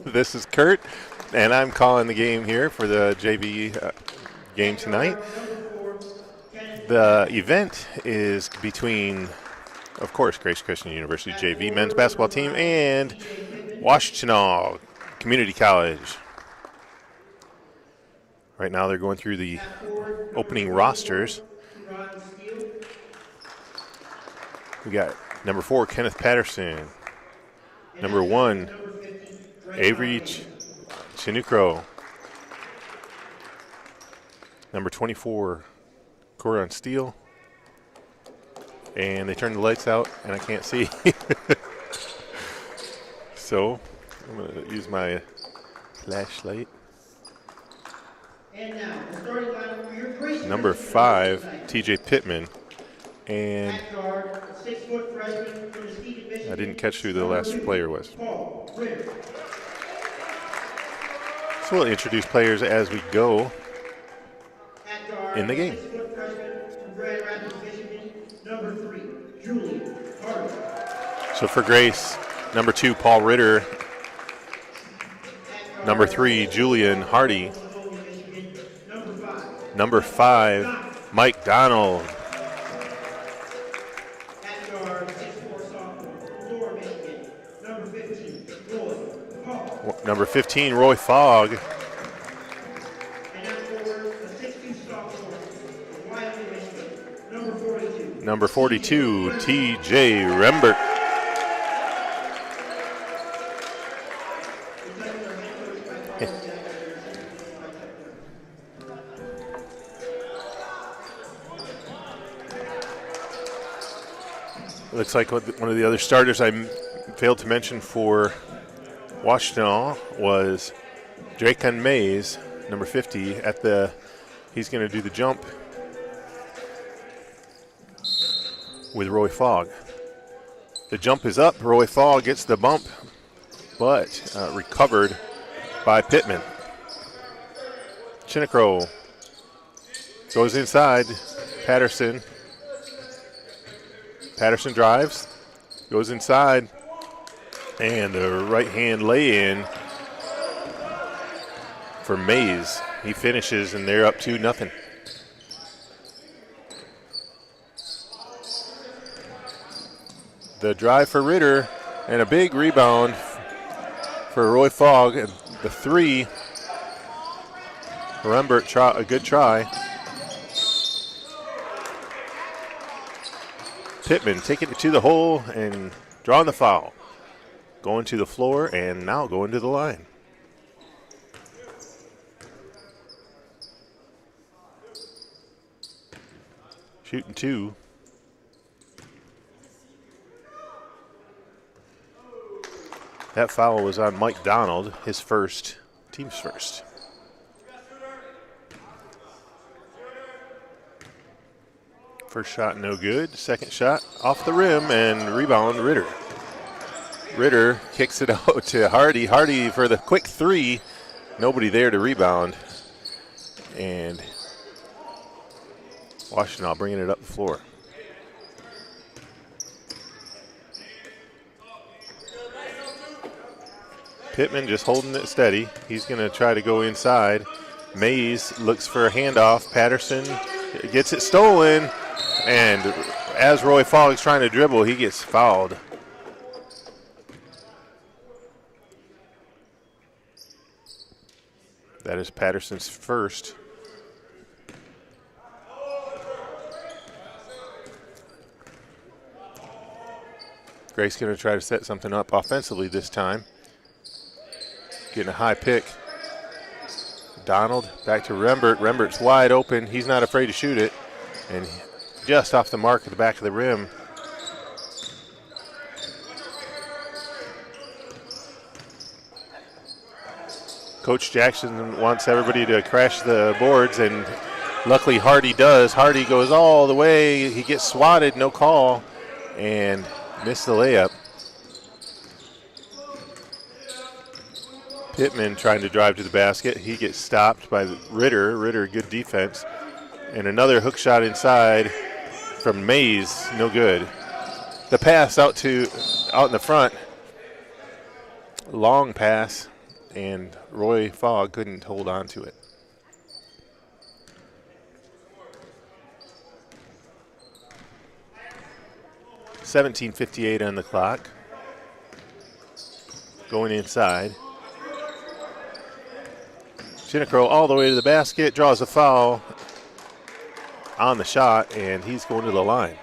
This is Kurt, and I'm calling the game here for the JV game tonight. The event is between, of course, Grace Christian University JV men's basketball team and Washtenaw Community College. Right now they're going through the opening rosters. We got number 4, Kenneth Patterson. Number 1, Avery Chinukro. Number 24, Coron Steele. And they turned the lights out, and I can't see. So I'm going to use my flashlight. Number 5, TJ Pittman. And I didn't catch who the last player was. So we'll introduce players as we go in the game. So for Grace, number 2, Paul Ritter. Number 3, Julian Hardy. Number 5, Mike Donald. Number 15, Roy Fogg. Number 42, TJ Rembert. Looks like one of the other starters I failed to mention for Washtenaw was Dracon Mays, number 50, he's going to do the jump with Roy Fogg. The jump is up. Roy Fogg gets the bump, but recovered by Pittman. Chinnikro goes inside. Patterson drives, goes inside, and the right-hand lay-in for Mays. He finishes, and they're up 2-0. The drive for Ritter, and a big rebound for Roy Fogg. The 3, Rembert, a good try. Pittman taking it to the hole and drawing the foul. Going to the floor and now going to the line. Shooting 2. That foul was on Mike Donald, his first, team's first. First shot no good. Second shot off the rim and rebound Ritter. Ritter kicks it out to Hardy. Hardy for the quick 3. Nobody there to rebound. And Washtenaw bringing it up the floor. Pittman just holding it steady. He's going to try to go inside. Mays looks for a handoff. Patterson gets it stolen. And as Roy Fogg's trying to dribble, he gets fouled. That is Patterson's first. Grace going to try to set something up offensively this time. Getting a high pick. Donald back to Rembert. Rembert's wide open. He's not afraid to shoot it. And just off the mark at the back of the rim. Coach Jackson wants everybody to crash the boards, and luckily Hardy does. Hardy goes all the way. He gets swatted, no call, and missed the layup. Pittman trying to drive to the basket. He gets stopped by Ritter. Ritter, good defense. And another hook shot inside from Mays, no good. The pass out in the front Long pass, and Roy Fogg couldn't hold on to it. $17:58 on the clock. Going inside. Chinnicro all the way to the basket, draws a foul on the shot, and he's going to the line.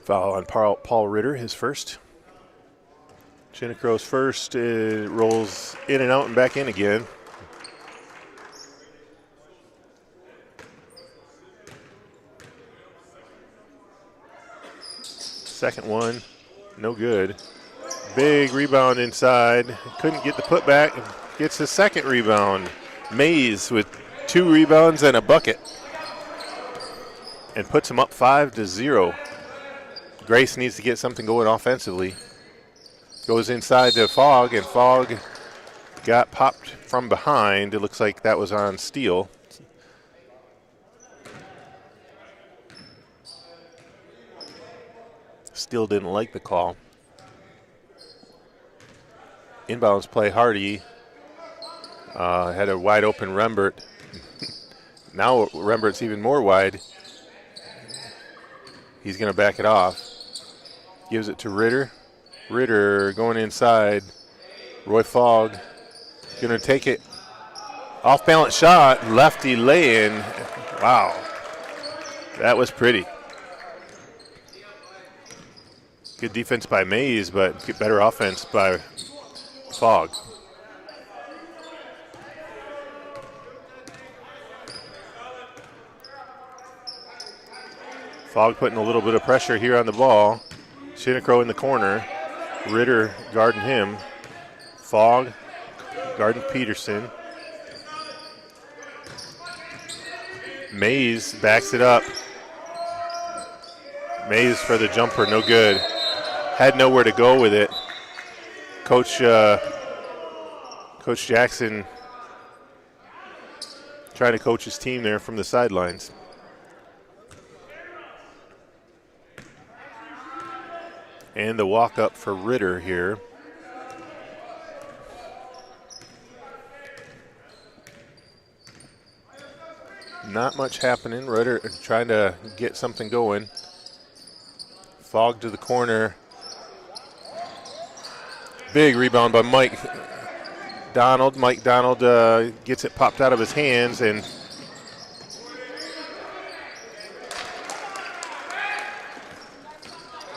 Foul on Paul Ritter, his first. Chinnicro's first, rolls in and out and back in again. Second one, no good. Big rebound inside. Couldn't get the putback. Gets the second rebound. Mays with 2 rebounds and a bucket. And puts him up 5-0. Grace needs to get something going offensively. Goes inside to Fogg, and Fogg got popped from behind. It looks like that was on Steele. Steele didn't like the call. Inbounds play, Hardy. Had a wide open Rembert. Now Rembert's even more wide. He's going to back it off. Gives it to Ritter. Ritter going inside. Roy Fogg going to take it. Off balance shot. Lefty lay-in. Wow. That was pretty. Good defense by Mays, but better offense by Fogg. Fogg putting a little bit of pressure here on the ball. Chinnicro in the corner. Ritter guarding him. Fogg guarding Peterson. Mays backs it up. Mays for the jumper, no good. Had nowhere to go with it. Coach Jackson trying to coach his team there from the sidelines. And the walk up for Ritter here. Not much happening. Ritter trying to get something going. Fogg to the corner. Big rebound by Mike Donald. Mike Donald gets it popped out of his hands, and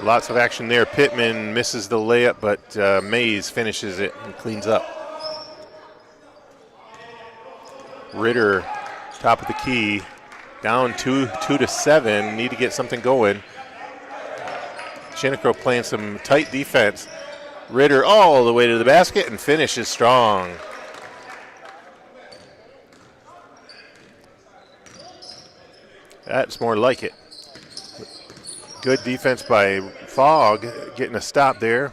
lots of action there. Pittman misses the layup, but Mays finishes it and cleans up. Ritter, top of the key, down 2-7. Need to get something going. Chinnicro playing some tight defense. Ritter all the way to the basket and finishes strong. That's more like it. Good defense by Fogg, getting a stop there.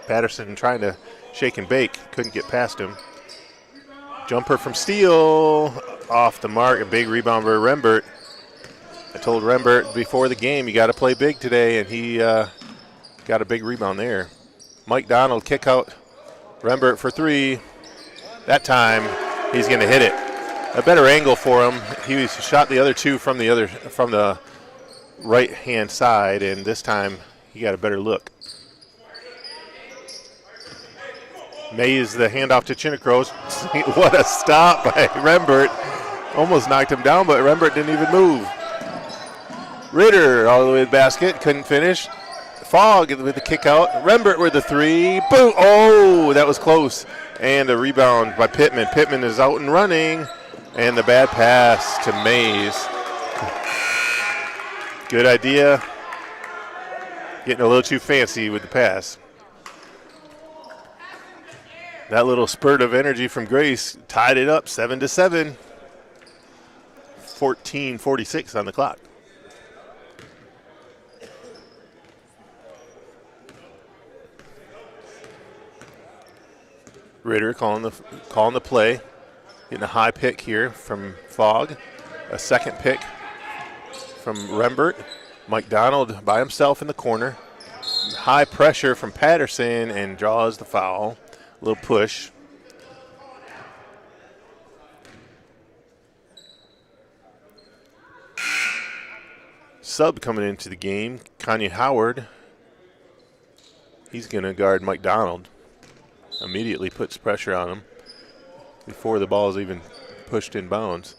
Patterson trying to shake and bake, couldn't get past him. Jumper from Steele, off the mark, a big rebound by Rembert. I told Rembert before the game, you got to play big today, and he got a big rebound there. Mike Donald kick out Rembert for 3. That time he's going to hit it. A better angle for him. He shot the other 2 from the right-hand side, and this time he got a better look. Mays the handoff to Chinnicro. What a stop by Rembert. Almost knocked him down, but Rembert didn't even move. Ritter all the way to the basket, couldn't finish. Fogg with the kick out. Rembert with the 3. Boom! Oh, that was close. And a rebound by Pittman. Pittman is out and running. And the bad pass to Mays. Good idea. Getting a little too fancy with the pass. That little spurt of energy from Grace tied it up 7-7. 14:46 on the clock. Ritter calling the play. Getting a high pick here from Fogg. A second pick from Rembert. Mike Donald by himself in the corner. High pressure from Patterson and draws the foul. A little push. Sub coming into the game, Kanye Howard. He's going to guard Mike Donald. Immediately puts pressure on him before the ball is even pushed in bounds.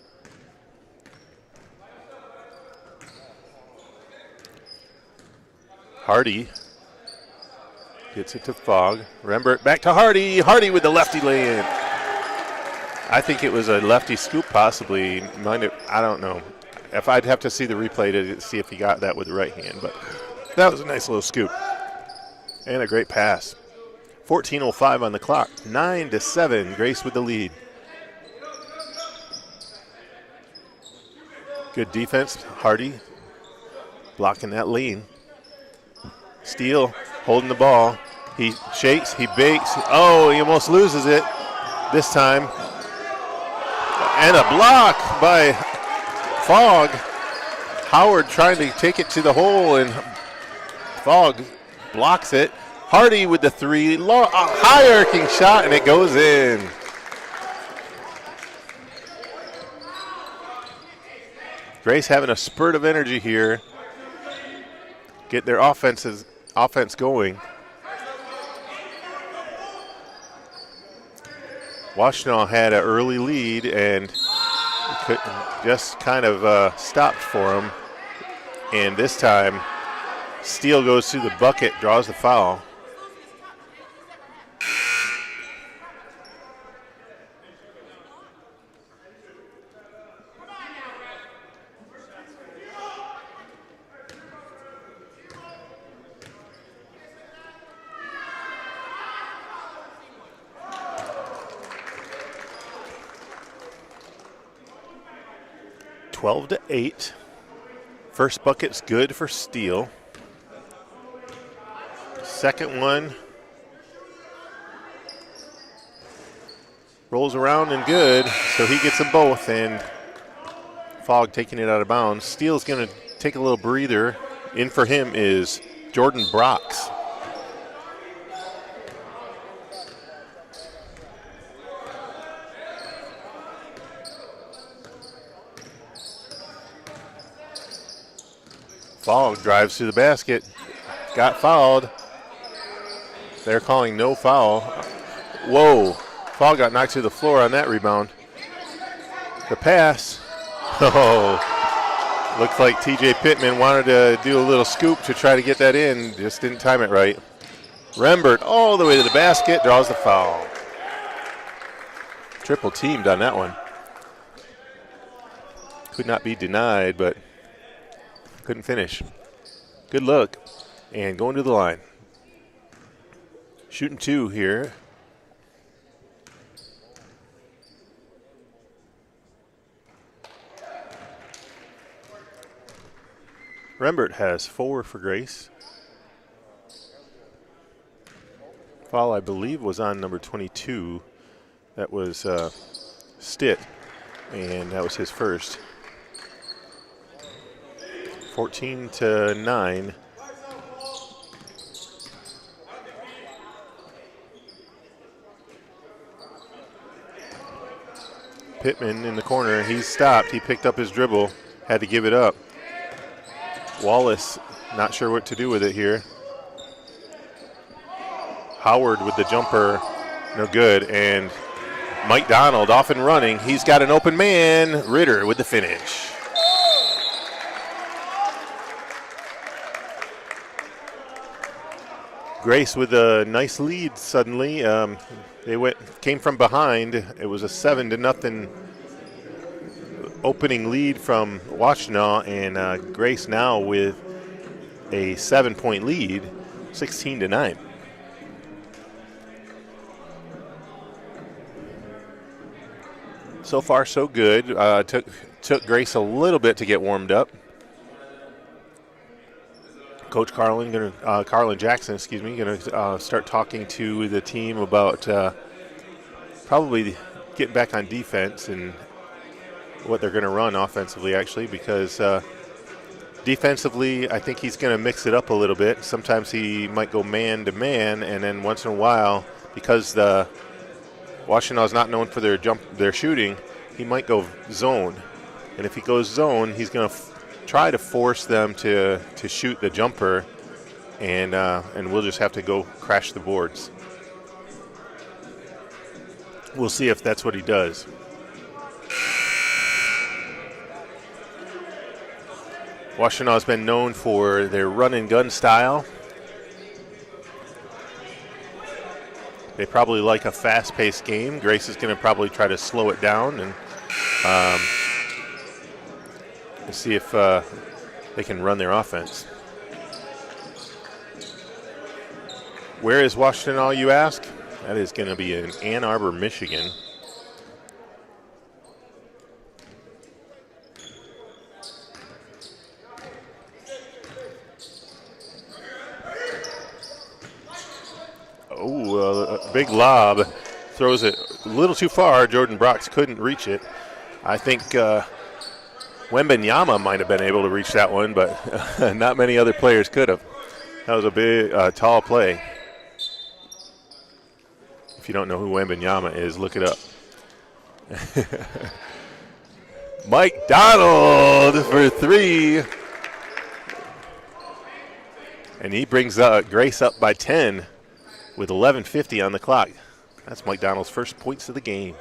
Hardy gets it to Fogg. Rembert back to Hardy. Hardy with the lefty lay-in. I think it was a lefty scoop possibly. I don't know. If I'd have to see the replay to see if he got that with the right hand, but that was a nice little scoop. And a great pass. 14:05 on the clock. 9-7. Grace with the lead. Good defense. Hardy blocking that lane. Steele holding the ball. He shakes. He bakes. Oh, he almost loses it this time. And a block by Fogg. Howard trying to take it to the hole, and Fogg blocks it. Hardy with the three. High arcing shot, and it goes in. Grace having a spurt of energy here. Get their offense going. Washtenaw had an early lead and just kind of stopped for him. And this time, Steele goes to the bucket, draws the foul. Twelve to 8. First bucket's good for Steele. Second one rolls around and good, so he gets them both, and Fogg taking it out of bounds. Steele's going to take a little breather. In for him is Jordan Brox. Fogg drives to the basket, got fouled. They're calling no foul. Whoa, Fogg got knocked to the floor on that rebound. The pass, oh, looks like TJ Pittman wanted to do a little scoop to try to get that in, just didn't time it right. Rembert all the way to the basket, draws the foul. Triple teamed on that one. Could not be denied, but couldn't finish. Good look. And going to the line. Shooting two here. Rembert has 4 for Grace. Foul, I believe, was on number 22. That was Stitt, and that was his first. 14-9. Pittman in the corner. He's stopped. He picked up his dribble. Had to give it up. Wallace not sure what to do with it here. Howard with the jumper. No good. And Mike Donald off and running. He's got an open man. Ritter with the finish. Grace with a nice lead suddenly. They came from behind. It was a 7-0 opening lead from Washtenaw, and Grace now with a 7-point lead, 16-9. So far, so good. Took Grace a little bit to get warmed up. Coach Carlin Jackson, going to start talking to the team about probably getting back on defense and what they're going to run offensively, actually, because defensively, I think he's going to mix it up a little bit. Sometimes he might go man-to-man, and then once in a while, because the Washtenaw is not known for their shooting, he might go zone. And if he goes zone, he's going to try to force them to shoot the jumper, and we'll just have to go crash the boards. We'll see if that's what he does. Washtenaw has been known for their run-and-gun style. They probably like a fast-paced game. Grace is going to probably try to slow it down and see if they can run their offense. Where is Washtenaw, you ask? That is going to be in Ann Arbor, Michigan. Oh, a big lob. Throws it a little too far. Jordan Brox couldn't reach it. I think Wembenyama might have been able to reach that one, but not many other players could have. That was a big, tall play. If you don't know who Wembenyama is, look it up. Mike Donald for three. And he brings Grace up by 10 with 11:50 on the clock. That's Mike Donald's first points of the game.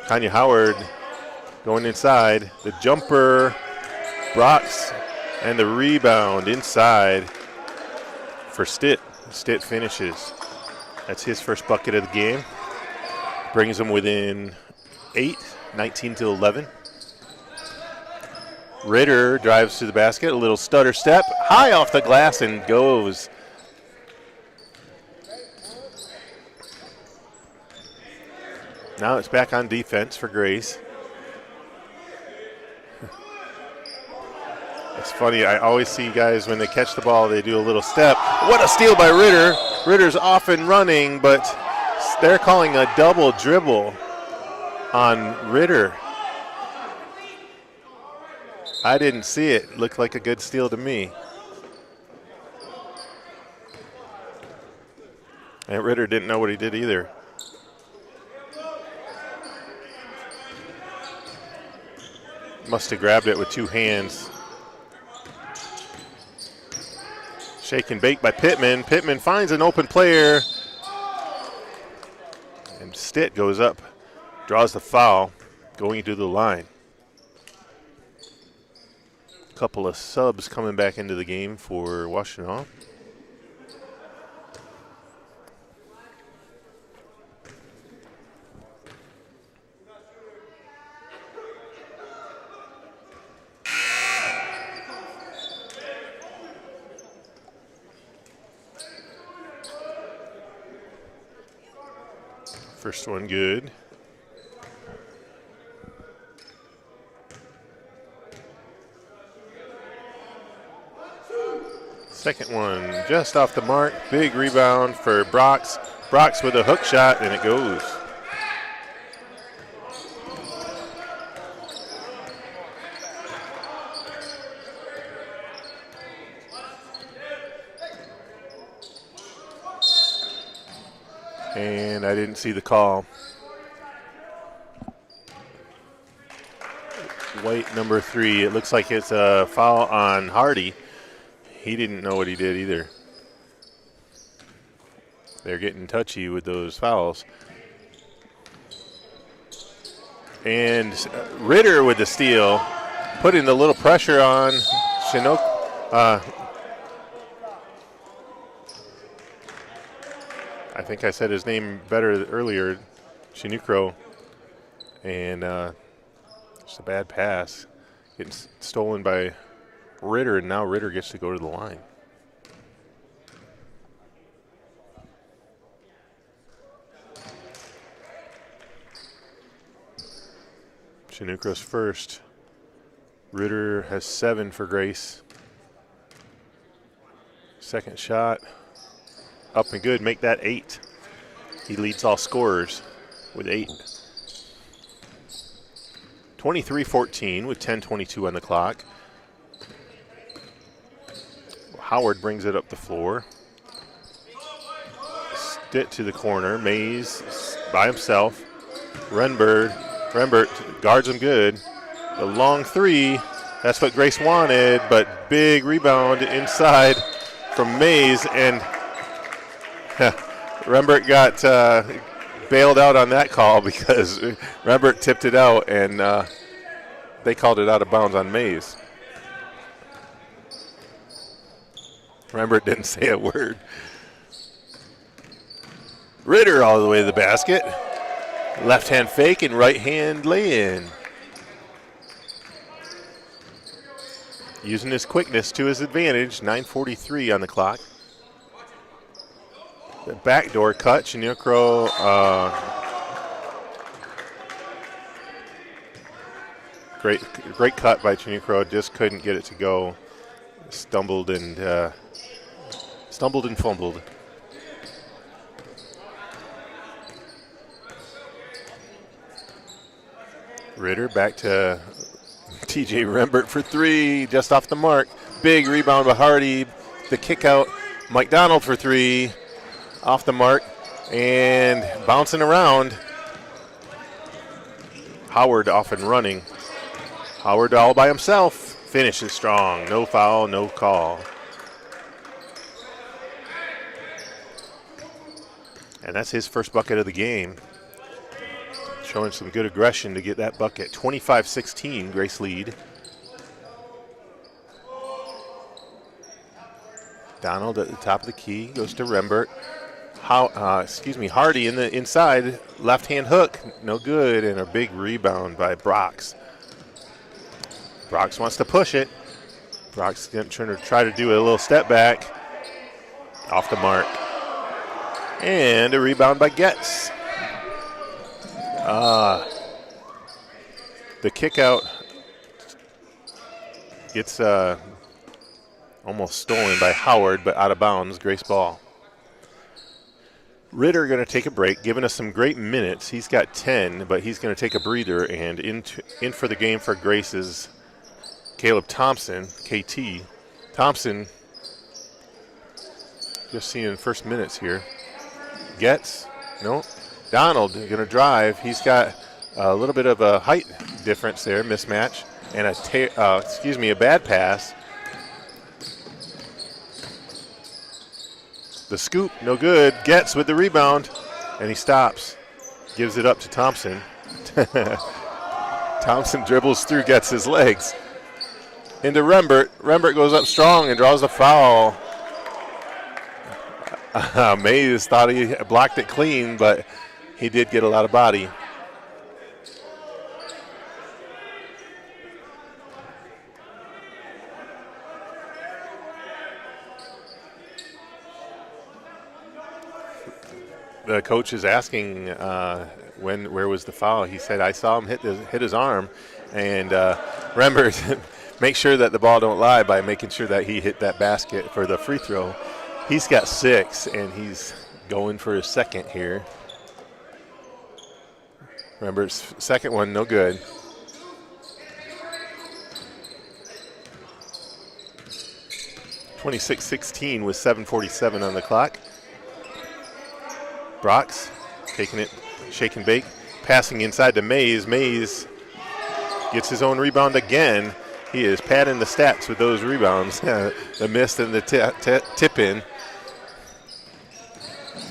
Tanya Howard going inside. The jumper, Brox, and the rebound inside for Stitt. Stitt finishes. That's his first bucket of the game. Brings them within 8, 19-11. Ritter drives to the basket, a little stutter step, high off the glass and goes. Now it's back on defense for Grace. It's funny, I always see guys when they catch the ball, they do a little step. What a steal by Ritter. Ritter's off and running, but they're calling a double dribble on Ritter. I didn't see it. Looked like a good steal to me. And Ritter didn't know what he did either. Must have grabbed it with two hands. Shake and bake by Pittman. Pittman finds an open player. And Stitt goes up, draws the foul, going to the line. A couple of subs coming back into the game for Washtenaw. First one good. Second one just off the mark. Big rebound for Brox. Brox with a hook shot, and it goes. And I didn't see the call. White number 3. It looks like it's a foul on Hardy. He didn't know what he did either. They're getting touchy with those fouls. And Ritter with the steal, putting the little pressure on Chinook. I think I said his name better earlier, Chinukro. And just a bad pass. Getting stolen by Ritter, and now Ritter gets to go to the line. Chinukro's first. Ritter has 7 for Grace. Second shot. Up and good, make that 8. He leads all scorers with 8. 23-14 with 10:22 on the clock. Howard brings it up the floor. Stitt to the corner. Mays by himself. Rembert guards him good. The long three, that's what Grace wanted, but big rebound inside from Mays, and Rembert got bailed out on that call because Rembert tipped it out, and they called it out of bounds on Mays. Rembert didn't say a word. Ritter all the way to the basket. Left hand fake and right hand lay in. Using his quickness to his advantage, 9:43 on the clock. The backdoor cut, Chinookro. Great cut by Chinookro, just couldn't get it to go. Stumbled and fumbled. Ritter back to TJ Rembert for 3, just off the mark. Big rebound by Hardy. The kick out. Mike Donald for 3, off the mark. And bouncing around. Howard off and running. Howard all by himself. Finishes strong. No foul, no call. And that's his first bucket of the game. Showing some good aggression to get that bucket. 25-16, Grace lead. Donald at the top of the key, goes to Rembert. Hardy in the inside, left-hand hook, no good, and a big rebound by Brox. Brox wants to push it. Brox going to try to do a little step back. Off the mark. And a rebound by Getz. The kick out gets almost stolen by Howard, but out of bounds, Grace ball. Ritter going to take a break, giving us some great minutes. He's got 10, but he's going to take a breather, and in for the game for Grace is Caleb Thompson, KT. Thompson, just seeing first minutes here. Getz, no. Donald going to drive. He's got a little bit of a height difference there, mismatch, and a bad pass. The scoop, no good. Getz with the rebound, and he stops. Gives it up to Thompson. Thompson dribbles through, gets his legs. Into Rembert. Rembert goes up strong and draws a foul. Mays thought he blocked it clean, but he did get a lot of body. The coach is asking where was the foul. He said, I saw him hit his arm. And Rembert make sure that the ball don't lie by making sure that he hit that basket for the free throw. He's got 6, and he's going for his second here. Rembert's second one, no good. (26-16) with 7:47 on the clock. Brox taking it, shake and bake, passing inside to Mays. Mays gets his own rebound again. He is padding the stats with those rebounds. The miss and the tip in.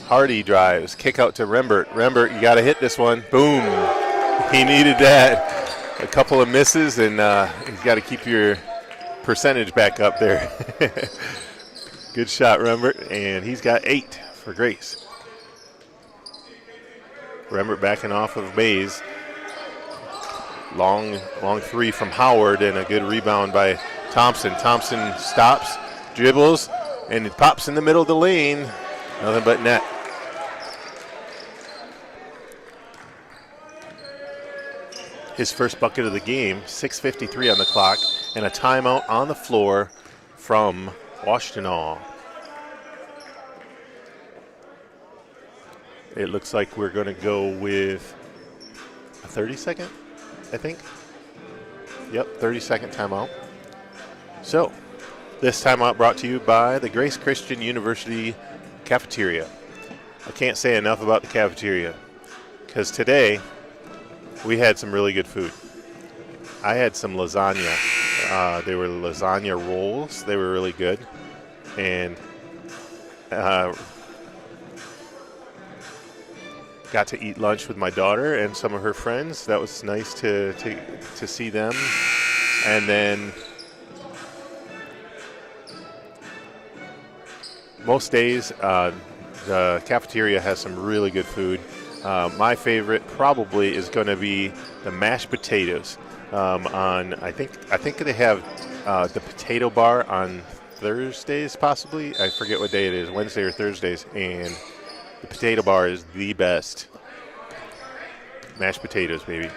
Hardy drives, kick out to Rembert. Rembert, you got to hit this one. Boom. He needed that. A couple of misses, and he's got to keep your percentage back up there. Good shot, Rembert, and he's got 8 for Grace. Rembert backing off of Mays. Long three from Howard, and a good rebound by Thompson. Thompson stops, dribbles, and it pops in the middle of the lane. Nothing but net. His first bucket of the game, 6:53 on the clock, and a timeout on the floor from Washtenaw. It looks like we're going to go with a 30-second, I think. Yep, 30-second timeout. So, this timeout brought to you by the Grace Christian University cafeteria. I can't say enough about the cafeteria because today we had some really good food. I had some lasagna. They were lasagna rolls. They were really good. And got to eat lunch with my daughter and some of her friends. That was nice to see them. And then most days, the cafeteria has some really good food. My favorite probably is going to be the mashed potatoes. I think they have the potato bar on Thursdays, possibly. I forget what day it is, Wednesday or Thursdays, and the potato bar is the best. Mashed potatoes, baby.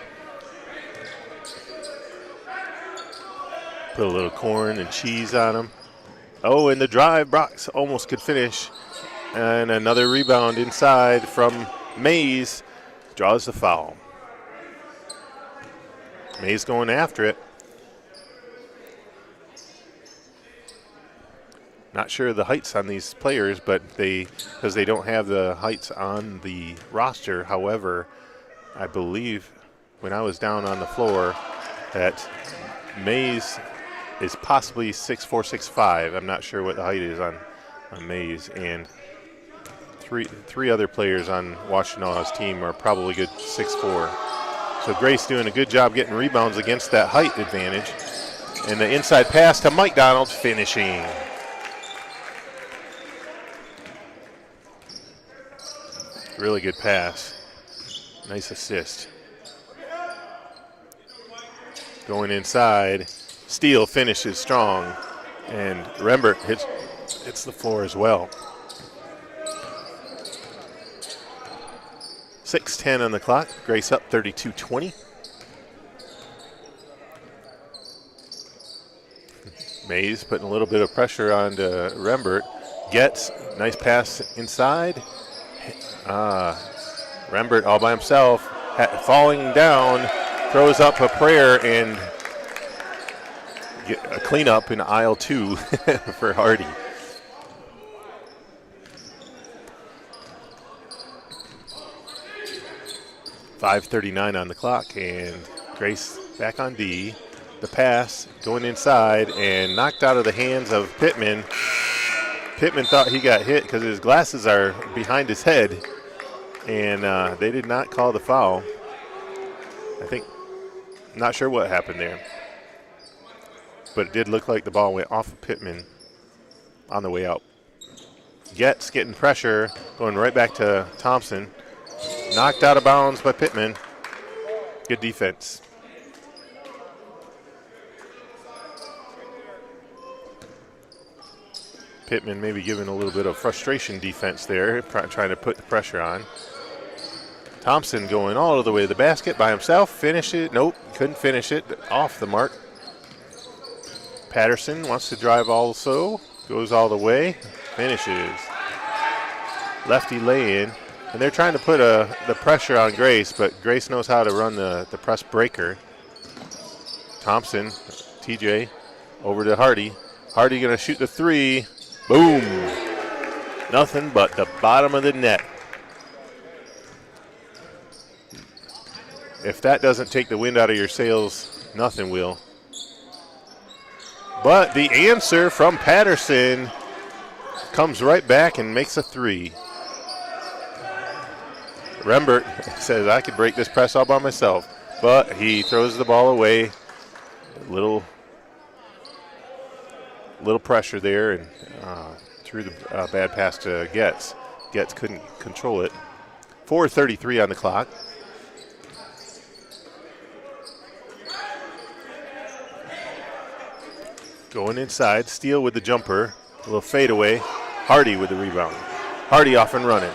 Put a little corn and cheese on them. Oh, and the drive, Brox almost could finish. And another rebound inside from Mays. Draws the foul. Mays going after it. Not sure of the heights on these players, but because they don't have the heights on the roster. However, I believe when I was down on the floor that Mays is possibly 6'4", 6'5". I'm not sure what the height is on Mays. And three other players on Washtenaws' team are probably good 6'4". So Grace doing a good job getting rebounds against that height advantage. And the inside pass to Mike Donald, finishing. Really good pass. Nice assist. Going inside. Steele finishes strong. And Rembert hits the floor as well. 6:10 on the clock. Grace up 32-20. Mays putting a little bit of pressure on to Rembert. Gets nice pass inside. Rembert all by himself, falling down, throws up a prayer and get a cleanup in aisle 2 for Hardy. .5:39 on the clock, and Grace back on D. The pass going inside and knocked out of the hands of Pittman. Pittman thought he got hit because his glasses are behind his head, and they did not call the foul. Not sure what happened there, but it did look like the ball went off of Pittman on the way out. Getz getting pressure, going right back to Thompson. Knocked out of bounds by Pittman. Good defense. Pittman maybe giving a little bit of frustration defense there, trying to put the pressure on. Thompson going all the way to the basket by himself. Finish it. Nope, couldn't finish it. Off the mark. Patterson wants to drive also. Goes all the way. Finishes. Lefty lay-in. And they're trying to put the pressure on Grace, but Grace knows how to run the press breaker. Thompson, TJ, over to Hardy. Hardy going to shoot the three. Boom. Nothing but the bottom of the net. If that doesn't take the wind out of your sails, nothing will. But the answer from Patterson comes right back and makes a three. Rembert says, I could break this press all by myself. But he throws the ball away. Little pressure there and threw the bad pass to Getz. Getz couldn't control it. 4:33 on the clock. Going inside, Steele with the jumper. A little fadeaway. Hardy with the rebound. Hardy off and running.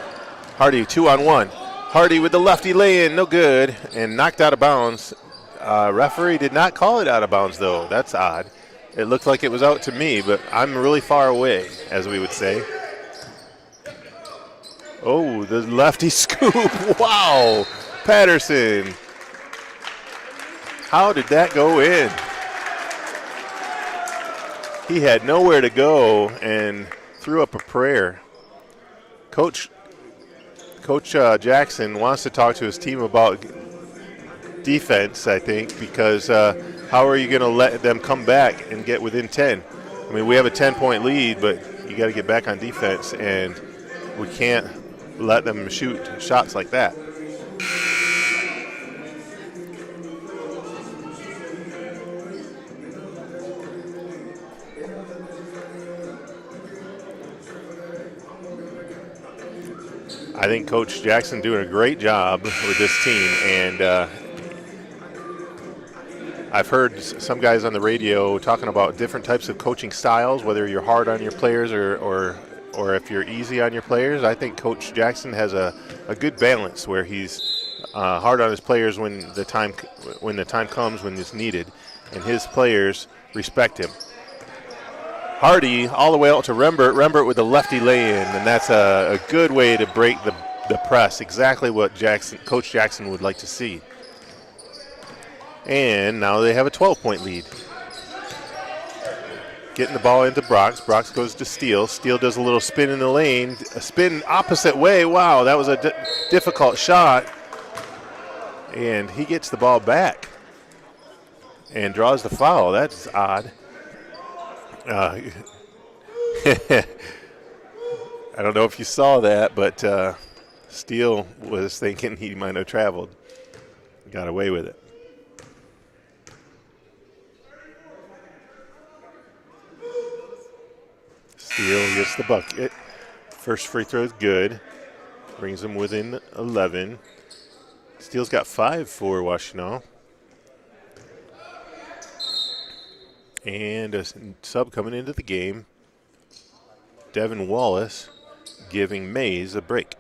Hardy 2-on-1. Hardy with the lefty lay-in, no good, and knocked out of bounds. Referee did not call it out of bounds, though. That's odd. It looked like it was out to me, but I'm really far away, as we would say. Oh, the lefty scoop. Wow. Patterson. How did that go in? He had nowhere to go and threw up a prayer. Coach Jackson wants to talk to his team about defense, I think, because how are you going to let them come back and get within 10? I mean, we have a 10-point lead, but you got to get back on defense, and we can't let them shoot shots like that. I think Coach Jackson doing a great job with this team, and I've heard some guys on the radio talking about different types of coaching styles, whether you're hard on your players or if you're easy on your players. I think Coach Jackson has a good balance where he's hard on his players when the time comes, when it's needed, and his players respect him. Hardy all the way out to Rembert. Rembert with the lefty lay-in, and that's a good way to break the press, exactly what Coach Jackson would like to see. And now they have a 12-point lead. Getting the ball into Brox. Brox goes to Steele. Steele does a little spin in the lane. A spin opposite way. Wow, that was a difficult shot. And he gets the ball back and draws the foul. That's odd. I don't know if you saw that, but Steele was thinking he might have traveled. Got away with it. Steele gets the bucket. First free throw is good. Brings them within 11. Steele's got 5 for Washtenaw. And a sub coming into the game. Devin Wallace giving Mays a break.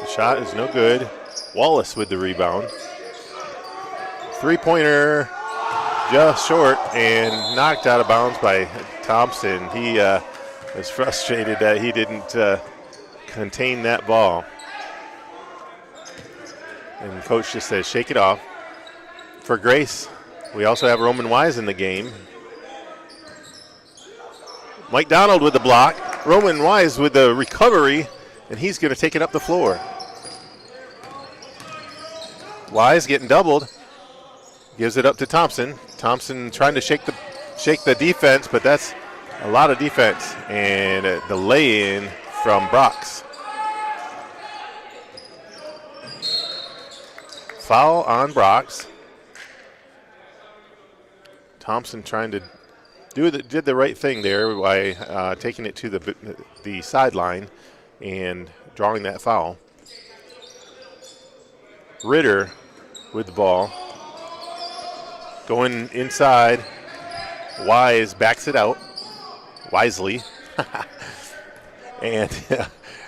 The shot is no good. Wallace with the rebound. Three-pointer just short and knocked out of bounds by Thompson. He was frustrated that he didn't contain that ball. And coach just says, shake it off. For Grace, we also have Roman Wise in the game. Mike Donald with the block. Roman Wise with the recovery, and he's going to take it up the floor. Wise getting doubled. Gives it up to Thompson. Thompson trying to shake the defense, but that's a lot of defense. And the lay-in from Brox. Foul on Brox. Thompson trying to did the right thing there by taking it to the sideline and drawing that foul. Ritter with the ball. Going inside. Wise backs it out wisely. and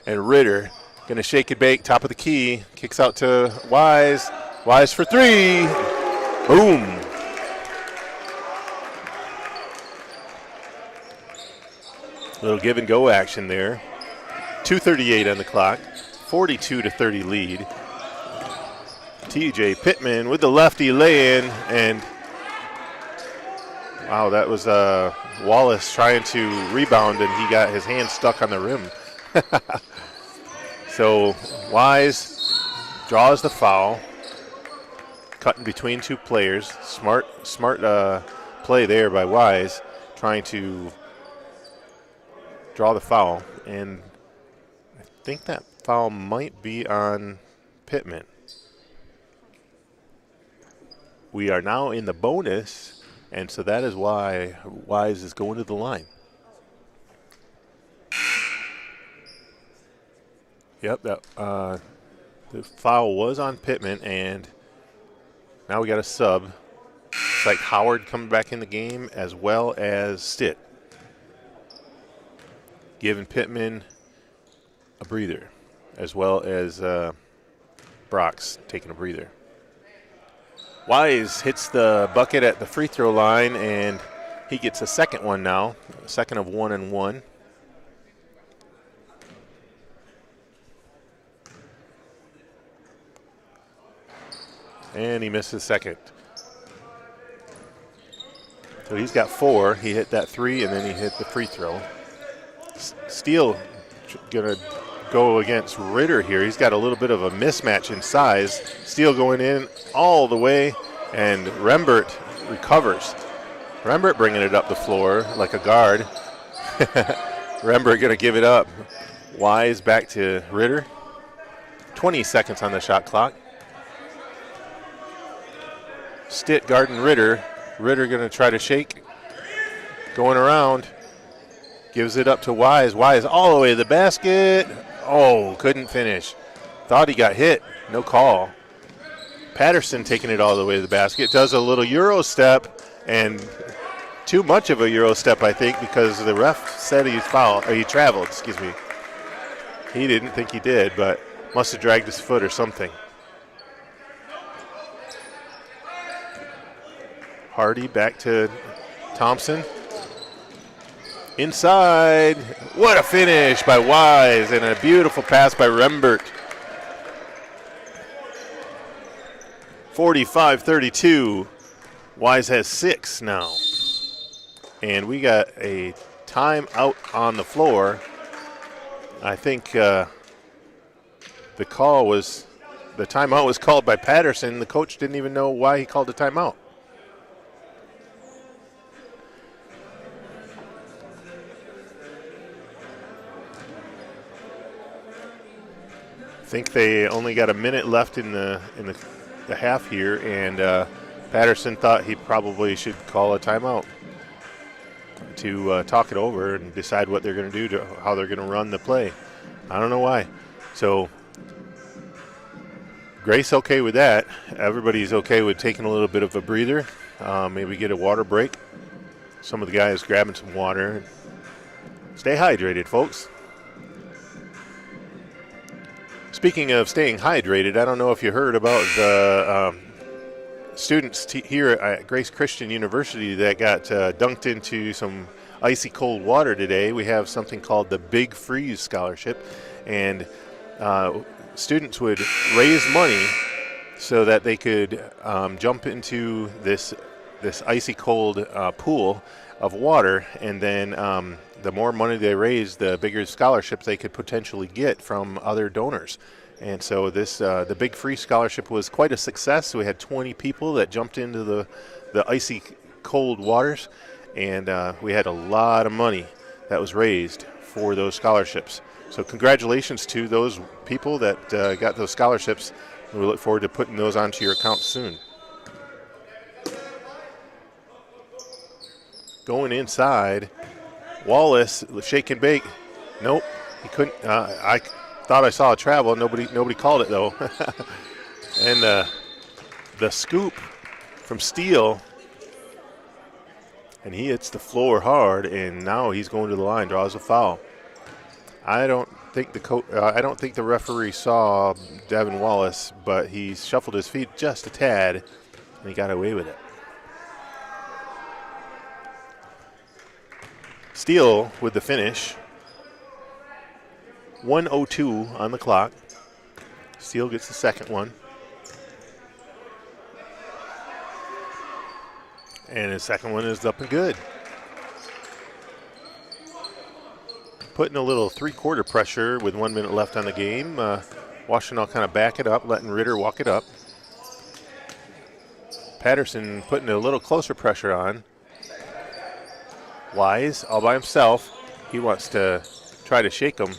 Ritter going to shake and bake, top of the key. Kicks out to Wise. Wise for 3. Boom. Little give and go action there. 2:38 on the clock. 42-30 lead. TJ Pittman with the lefty lay-in, and wow, that was Wallace trying to rebound, and he got his hand stuck on the rim. So Wise draws the foul, cutting between two players. Smart play there by Wise, trying to draw the foul, and I think that foul might be on Pittman. We are now in the bonus, and so that is why Wise is going to the line. Yep, the foul was on Pittman, and now we got a sub. It's like Howard coming back in the game as well as Stitt. Giving Pittman a breather, as well as Brox taking a breather. Wise hits the bucket at the free throw line, and he gets a second one now, a second of 1 and 1. And he missed his second. So he's got 4. He hit that 3, and then he hit the free throw. Steele going to go against Ritter here. He's got a little bit of a mismatch in size. Steele going in all the way, and Rembert recovers. Rembert bringing it up the floor like a guard. Rembert going to give it up. Wise back to Ritter. 20 seconds on the shot clock. Stitt guarding Ritter. Ritter going to try to shake. Going around. Gives it up to Wise. Wise all the way to the basket. Oh, couldn't finish. Thought he got hit. No call. Patterson taking it all the way to the basket. Does a little Euro step, and too much of a Euro step, I think, because the ref said he traveled, excuse me. He didn't think he did, but must have dragged his foot or something. Hardy back to Thompson. Inside. What a finish by Wise, and a beautiful pass by Rembert. 45-32. Wise has 6 now. And we got a timeout on the floor. I think the timeout was called by Patterson. The coach didn't even know why he called the timeout. I think they only got a minute left in the half here, and Patterson thought he probably should call a timeout to talk it over and decide what they're going to do, how they're going to run the play. I don't know why. So Grace okay with that. Everybody's okay with taking a little bit of a breather, maybe get a water break. Some of the guys grabbing some water. Stay hydrated, folks. Speaking of staying hydrated, I don't know if you heard about the students here at Grace Christian University that got dunked into some icy cold water today. We have something called the Big Freeze Scholarship, and students would raise money so that they could jump into this icy cold pool of water, and then the more money they raised, the bigger scholarships they could potentially get from other donors. And so this the Big Free Scholarship was quite a success. We had 20 people that jumped into the icy cold waters, and we had a lot of money that was raised for those scholarships. So congratulations to those people that got those scholarships. We look forward to putting those onto your account soon. Going inside, Wallace, shake and bake. Nope, he couldn't. I thought I saw a travel. Nobody called it though. And the scoop from Steele, and he hits the floor hard, and now he's going to the line, draws a foul. I don't think the referee saw Devin Wallace, but he shuffled his feet just a tad, and he got away with it. Steele with the finish. 1:02 on the clock. Steele gets the second one. And his second one is up and good. Putting a little three-quarter pressure with 1 minute left on the game. Washtenaw kind of back it up, letting Ritter walk it up. Patterson putting a little closer pressure on. Wise all by himself. He wants to try to shake him.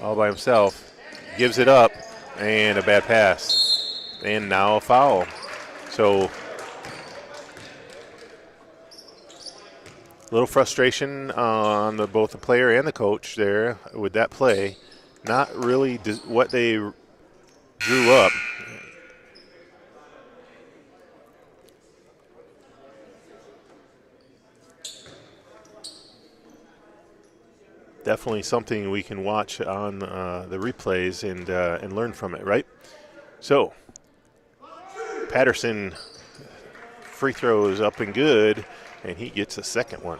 All by himself. Gives it up, and a bad pass. And now a foul. So a little frustration on both the player and the coach there with that play. Not really what they drew up. Definitely something we can watch on the replays and learn from it, right? So Patterson free throws up and good, and he gets a second one.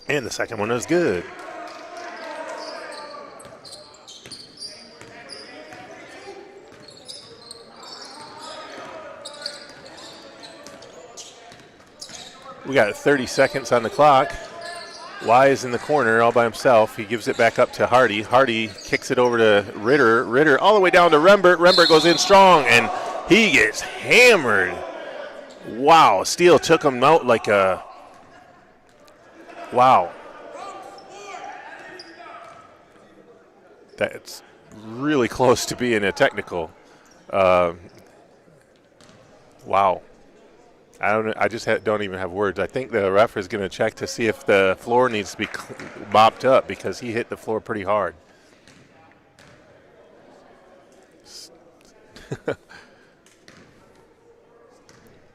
And the second one is good. We got 30 seconds on the clock. Wise in the corner all by himself. He gives it back up to Hardy. Hardy kicks it over to Ritter. Ritter all the way down to Rembert. Rembert goes in strong, and he gets hammered. Wow, Steele took him out like a – wow. That's really close to being a technical. Wow. I just don't even have words. I think the ref is going to check to see if the floor needs to be mopped up because he hit the floor pretty hard.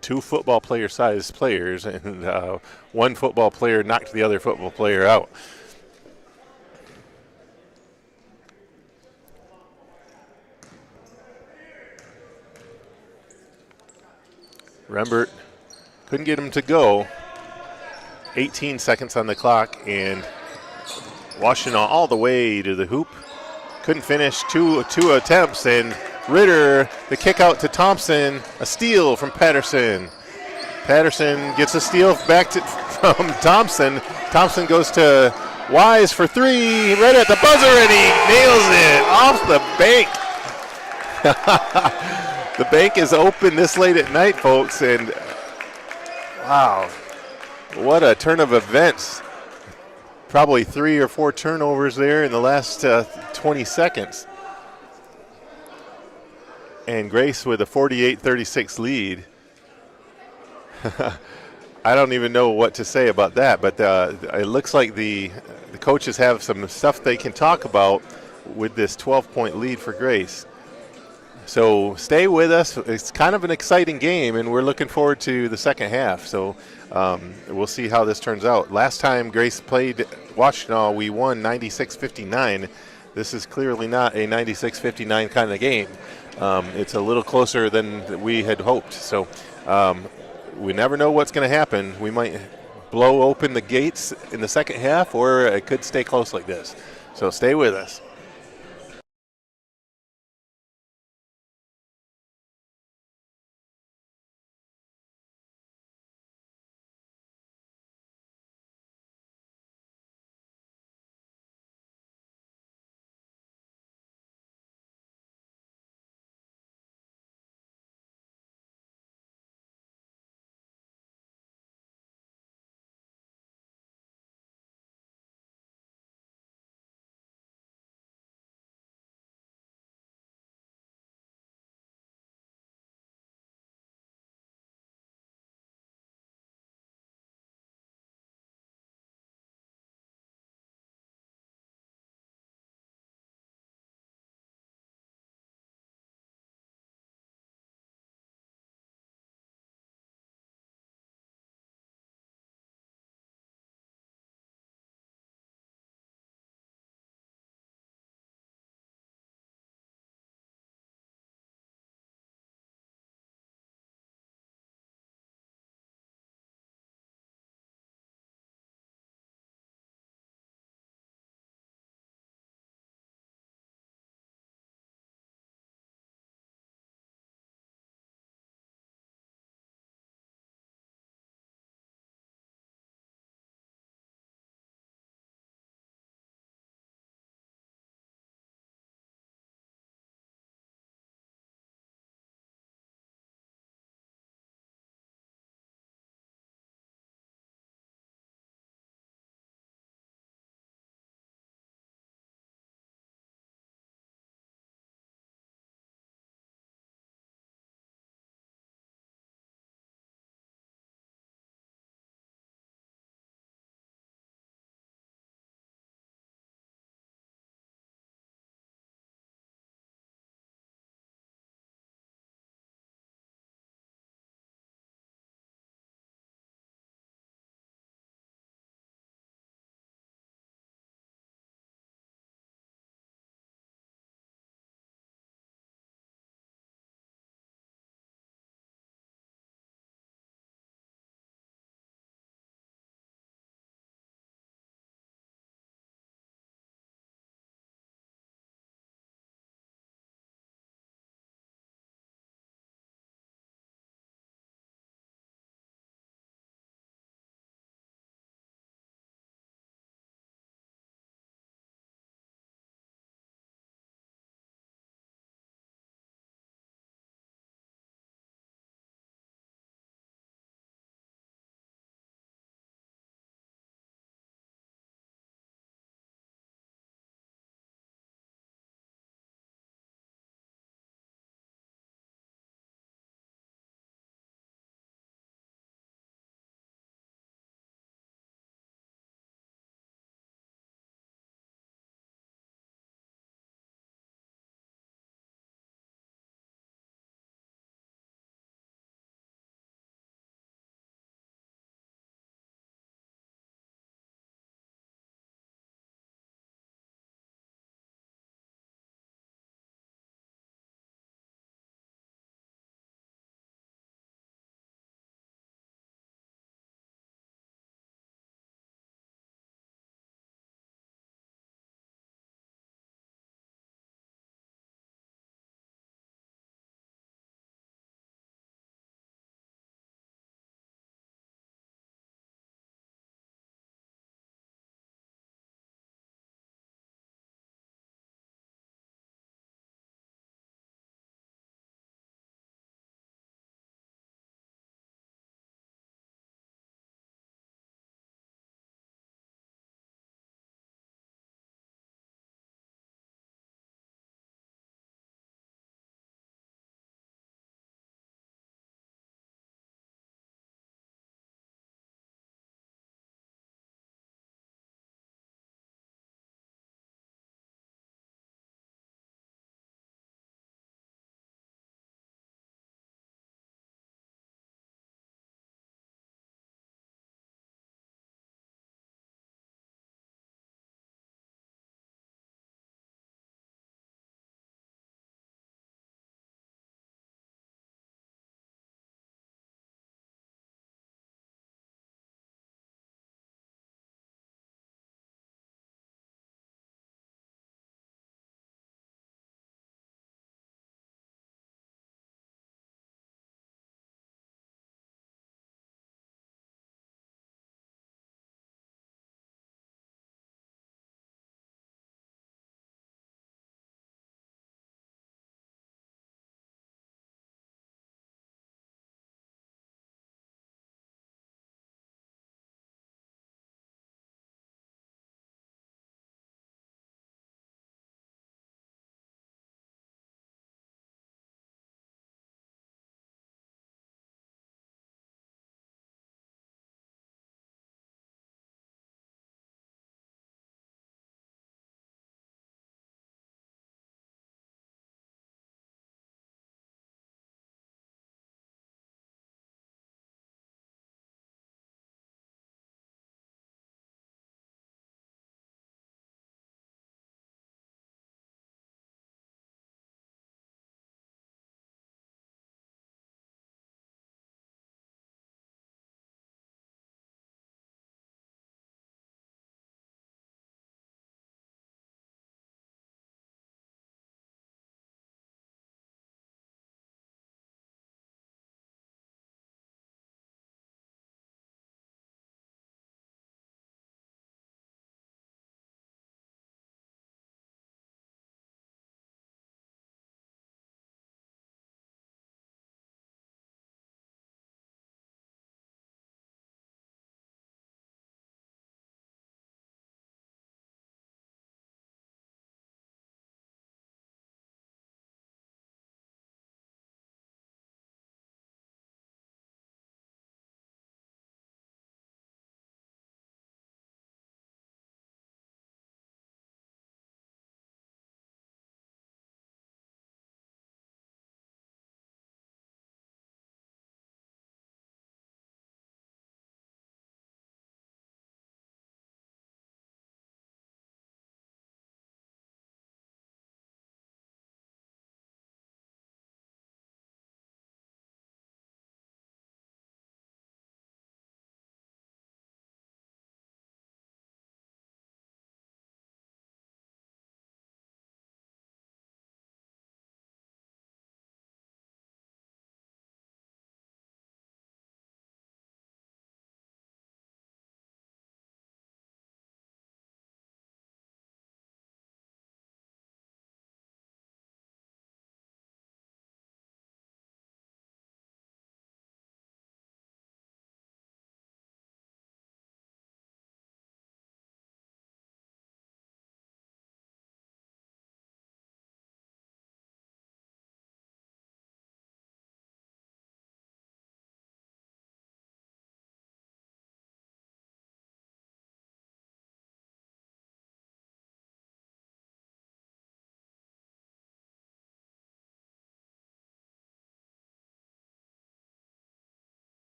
Two football player-sized players, and one football player knocked the other football player out. Rembert couldn't get him to go. 18 seconds on the clock, and Washtenaw all the way to the hoop. Couldn't finish two attempts, and Ritter, the kick out to Thompson, a steal from Patterson. Patterson gets a steal back from Thompson. Thompson goes to Wise for three, right at the buzzer, and he nails it off the bank. The bank is open this late at night, folks, and wow, what a turn of events. Probably 3 or 4 turnovers there in the last 20 seconds. And Grace with a 48-36 lead. I don't even know what to say about that, but it looks like the coaches have some stuff they can talk about with this 12-point lead for Grace. So stay with us. It's kind of an exciting game, and we're looking forward to the second half. So we'll see how this turns out. Last time Grace played Washtenaw, we won 96-59. This is clearly not a 96-59 kind of game. It's a little closer than we had hoped. So we never know what's going to happen. We might blow open the gates in the second half, or it could stay close like this. So stay with us.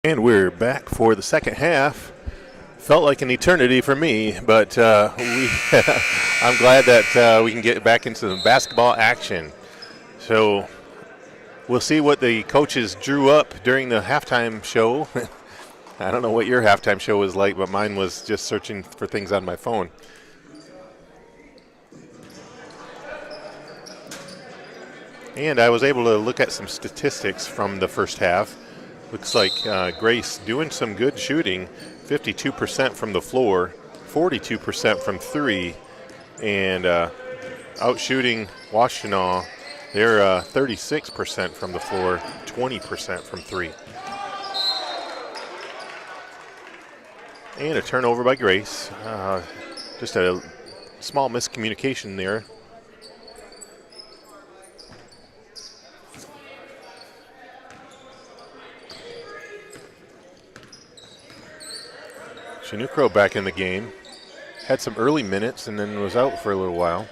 And we're back for the second half. Felt like an eternity for me, but I'm glad that we can get back into the basketball action. So we'll see what the coaches drew up during the halftime show. I don't know what your halftime show was like, but mine was just searching for things on my phone. And I was able to look at some statistics from the first half. Looks like Grace doing some good shooting, 52% from the floor, 42% from three, and out shooting Washtenaw. They're 36% from the floor, 20% from three. And a turnover by Grace. Just a small miscommunication there. Chinukro back in the game. Had some early minutes and then was out for a little while.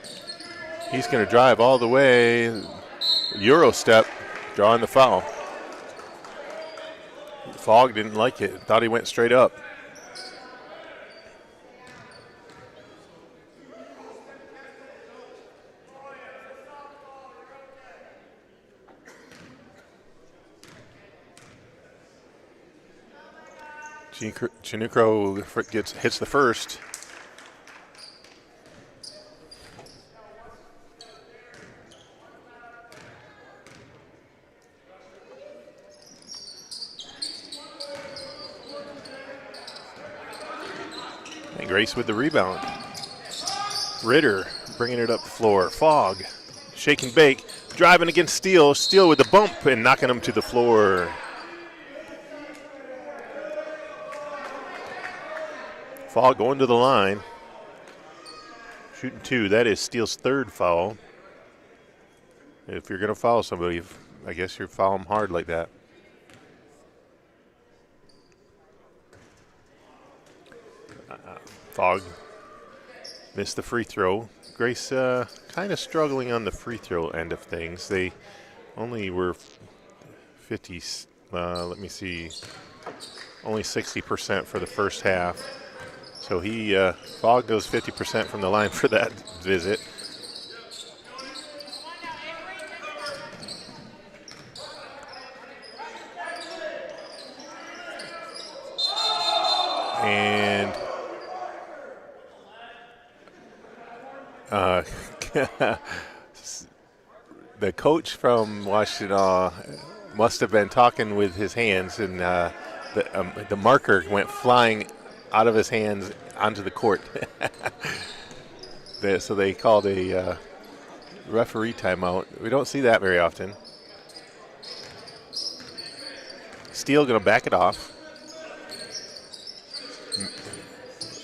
He's going to drive all the way. Euro step, drawing the foul. Fogg didn't like it. Thought he went straight up. Chinukro hits the first. And Grace with the rebound. Ritter bringing it up the floor. Fogg, shake and bake, driving against Steele. Steele with the bump and knocking him to the floor. Fogg going to the line. Shooting two. That is Steele's third foul. If you're going to foul somebody, I guess you foul them hard like that. Fogg missed the free throw. Grace kind of struggling on the free throw end of things. They only were 50, let me see, only 60% for the first half. So Fogg goes 50% from the line for that visit. And the coach from Washtenaw must have been talking with his hands, and the marker went flying out of his hands onto the court. So they called a referee timeout. We don't see that very often. Steele going to back it off.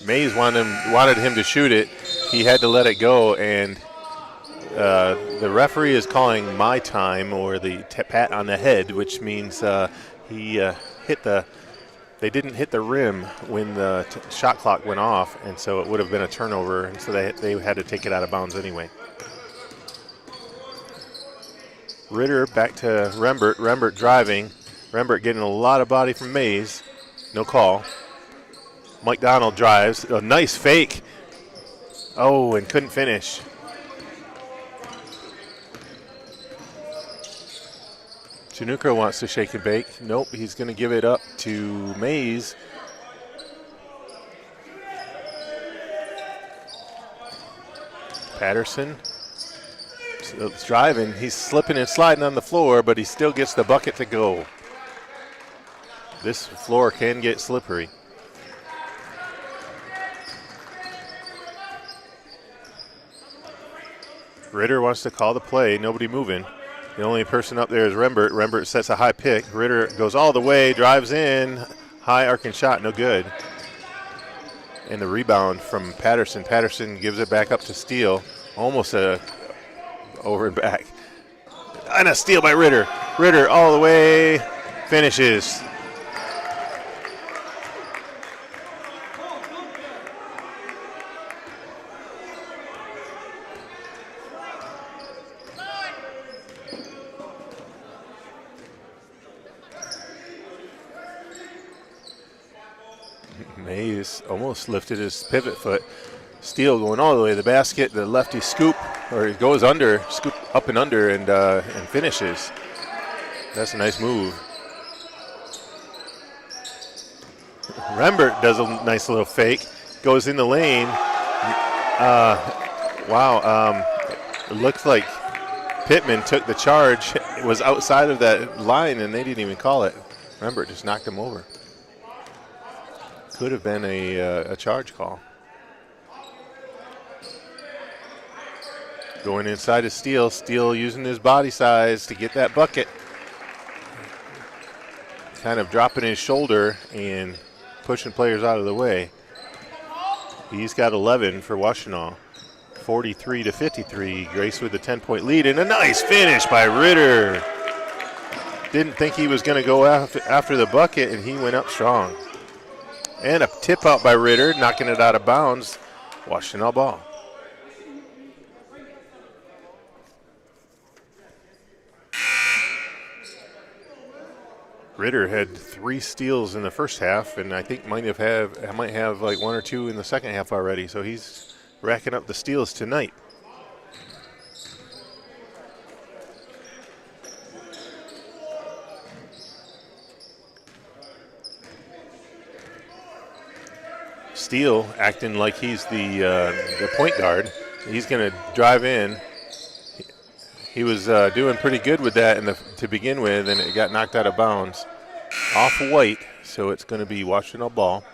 Mays wanted him to shoot it. He had to let it go, and the referee is calling my time, or the pat on the head, which means he hit the. They didn't hit the rim when the shot clock went off, and so it would have been a turnover, and so they had to take it out of bounds anyway. Ritter back to Rembert. Rembert driving. Rembert getting a lot of body from Mays. No call. Mike Donald drives. A nice fake. Oh, and couldn't finish. Chinukro wants to shake and bake. Nope, he's going to give it up to Mays. Patterson is driving. He's slipping and sliding on the floor, but he still gets the bucket to go. This floor can get slippery. Ritter wants to call the play. Nobody moving. The only person up there is Rembert. Rembert sets a high pick. Ritter goes all the way, drives in. High arcing shot, no good. And the rebound from Patterson. Patterson gives it back up to Steele. Almost over and back. And a steal by Ritter. Ritter all the way, finishes. Mays almost lifted his pivot foot. Steele going all the way to the basket. The lefty scoop, or he goes under, scoop up and under, and finishes. That's a nice move. Rembert does a nice little fake. Goes in the lane. Wow. It looks like Pittman took the charge. It was outside of that line, and they didn't even call it. Rembert just knocked him over. Could have been a charge call. Going inside of Steele. Steele using his body size to get that bucket. Kind of dropping his shoulder and pushing players out of the way. He's got 11 for Washtenaw. 43-53. Grace with a 10-point lead, and a nice finish by Ritter. Didn't think he was going to go after the bucket, and he went up strong. And a tip out by Ritter, knocking it out of bounds. Washtenaw ball. Ritter had 3 steals in the first half, and I think might have like 1 or 2 in the second half already. So he's racking up the steals tonight. Steele acting like he's the point guard. He's going to drive in. He was doing pretty good with that to begin with, and it got knocked out of bounds. Off white, so it's going to be Washtenaw ball.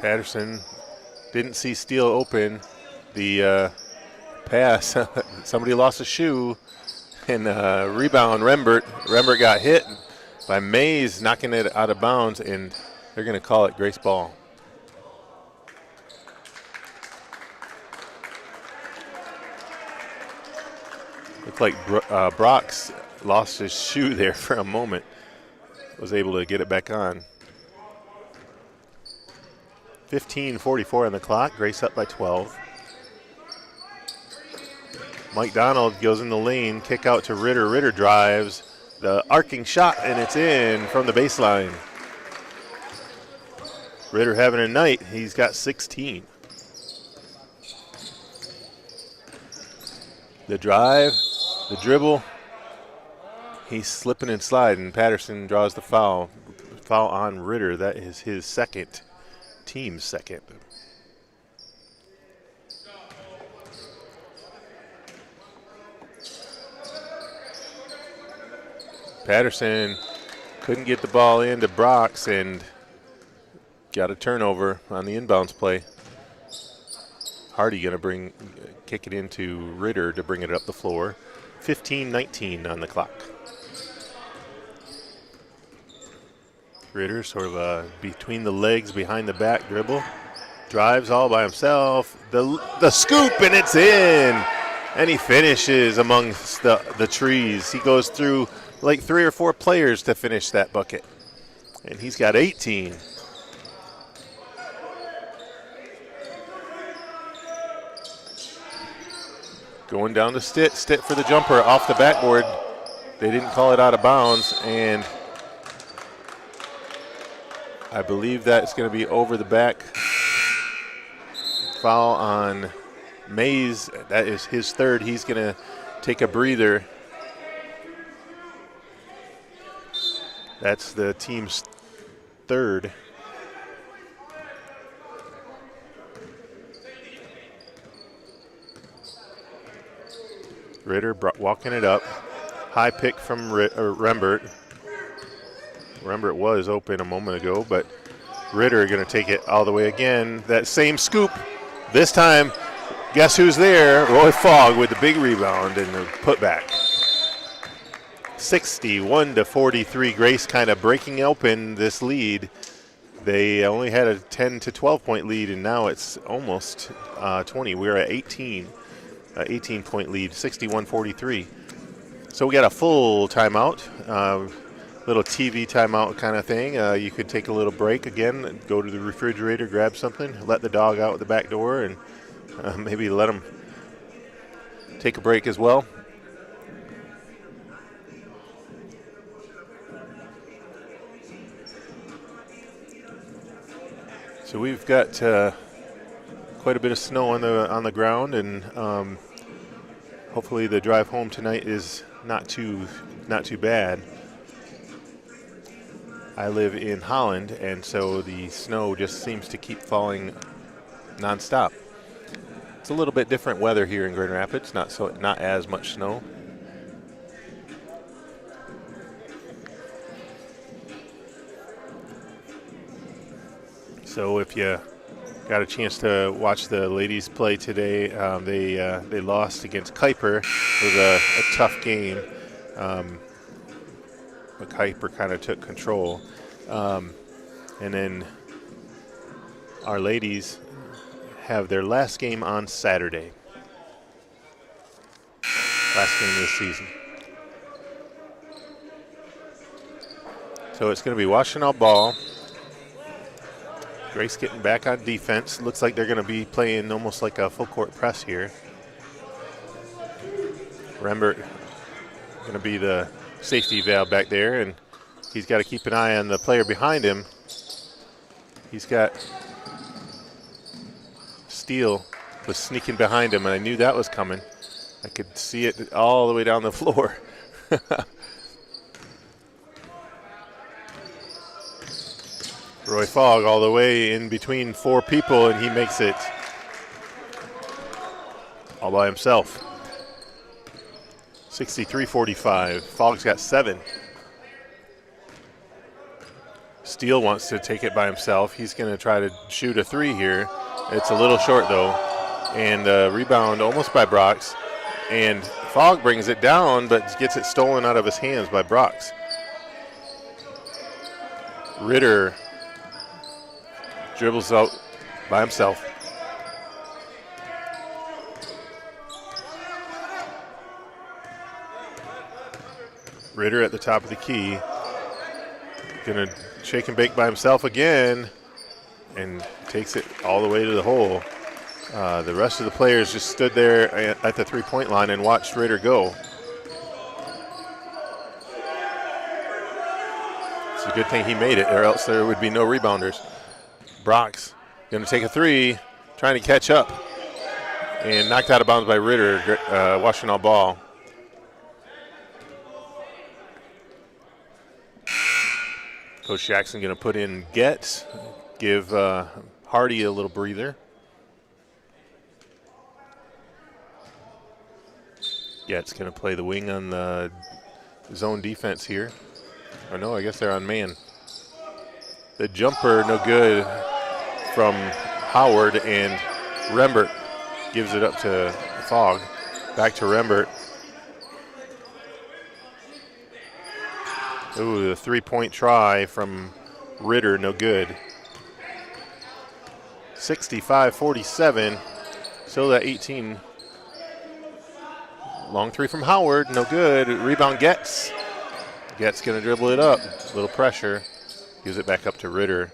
Patterson didn't see Steele open. The pass, somebody lost a shoe, and rebound, Rembert. Rembert got hit by Mays, knocking it out of bounds, and they're going to call it Grace ball. Looked like Brox lost his shoe there for a moment. Was able to get it back on. 15:44 on the clock. Grace up by 12. Mike Donald goes in the lane, kick out to Ritter. Ritter drives. The arcing shot, and it's in from the baseline. Ritter having a night. He's got 16. The drive, the dribble. He's slipping and sliding. Patterson draws the foul. Foul on Ritter. That is his second, team's second. Patterson couldn't get the ball into Brox and got a turnover on the inbounds play. Hardy going to kick it into Ritter to bring it up the floor. 15-19 on the clock. Ritter sort of a between the legs, behind the back dribble. Drives all by himself. The scoop, and it's in. And he finishes amongst the trees. He goes through like 3 or 4 players to finish that bucket. And he's got 18. Going down to Stitt. Stitt for the jumper off the backboard. They didn't call it out of bounds, and I believe that's going to be over the back. Foul on Mays. That is his third. He's going to take a breather. That's the team's third. Ritter walking it up. High pick from Rembert. Rembert was open a moment ago, but Ritter going to take it all the way again. That same scoop. This time, guess who's there? Roy Fogg with the big rebound and the putback. 61-43. Grace kind of breaking open this lead. They only had a 10 to 12 point lead, and now it's almost 20. We're at 18. 18-point lead, 61-43. So we got a full timeout. little TV timeout kind of thing. You could take a little break again, go to the refrigerator, grab something, let the dog out the back door, and maybe let him take a break as well. So we've got quite a bit of snow on the ground, and hopefully the drive home tonight is not too bad. I live in Holland, and so the snow just seems to keep falling nonstop. It's a little bit different weather here in Grand Rapids, not as much snow. So if you got a chance to watch the ladies play today, they lost against Kuiper. It was a tough game. But Kuiper kind of took control. And then our ladies have their last game on Saturday. Last game of the season. So it's going to be Washtenaw ball. Grace getting back on defense. Looks like they're going to be playing almost like a full court press here. Rembert going to be the safety valve back there, and he's got to keep an eye on the player behind him. He's got Steele was sneaking behind him, and I knew that was coming. I could see it all the way down the floor. Roy Fogg all the way in between four people, and he makes it all by himself. 63-45. Fogg's got 7. Steele wants to take it by himself. He's going to try to shoot a 3 here. It's a little short, though. And rebound almost by Brox. And Fogg brings it down, but gets it stolen out of his hands by Brox. Ritter dribbles out by himself. Ritter at the top of the key. Gonna shake and bake by himself again and takes it all the way to the hole. The rest of the players just stood there at the three-point line and watched Ritter go. It's a good thing he made it, or else there would be no rebounders. Brox going to take a 3, trying to catch up, and knocked out of bounds by Ritter. Washtenaw ball. Coach Jackson going to put in Getz, give Hardy a little breather. Getz going to play the wing on the zone defense here. Oh no, I guess they're on man. The jumper, no good from Howard, and Rembert gives it up to Fogg. Back to Rembert. Ooh, the three-point try from Ritter, no good. 65-47, still at 18. Long 3 from Howard, no good. Rebound Getz. Getz gonna dribble it up, a little pressure. Gives it back up to Ritter.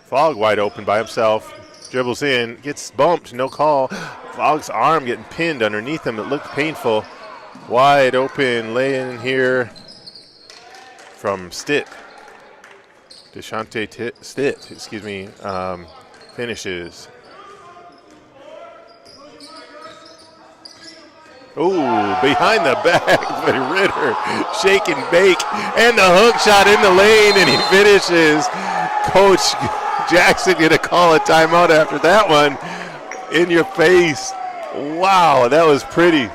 Fogg wide open by himself. Dribbles in, gets bumped, no call. Fogg's arm getting pinned underneath him. It looked painful. Wide open lay-in here from Stitt. Deshante Stitt, excuse me, finishes. Ooh, behind the back by Ritter. Shake and bake, and the hook shot in the lane, and he finishes. Coach Jackson going to call a timeout after that one. In your face. Wow, that was pretty.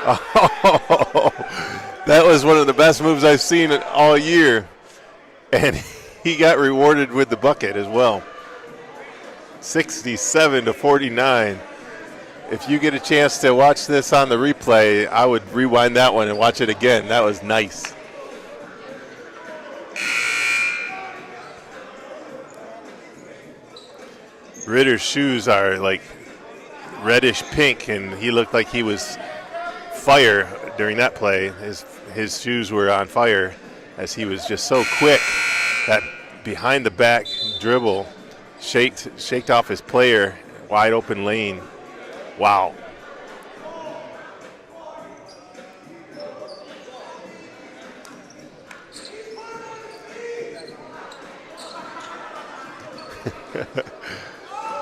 Oh, that was one of the best moves I've seen all year. And he got rewarded with the bucket as well. 67-49. If you get a chance to watch this on the replay, I would rewind that one and watch it again. That was nice. Ritter's shoes are like reddish pink, and he looked like he was fire during that play. His shoes were on fire as he was just so quick. That behind the back dribble shaked off his player, wide open lane. Wow.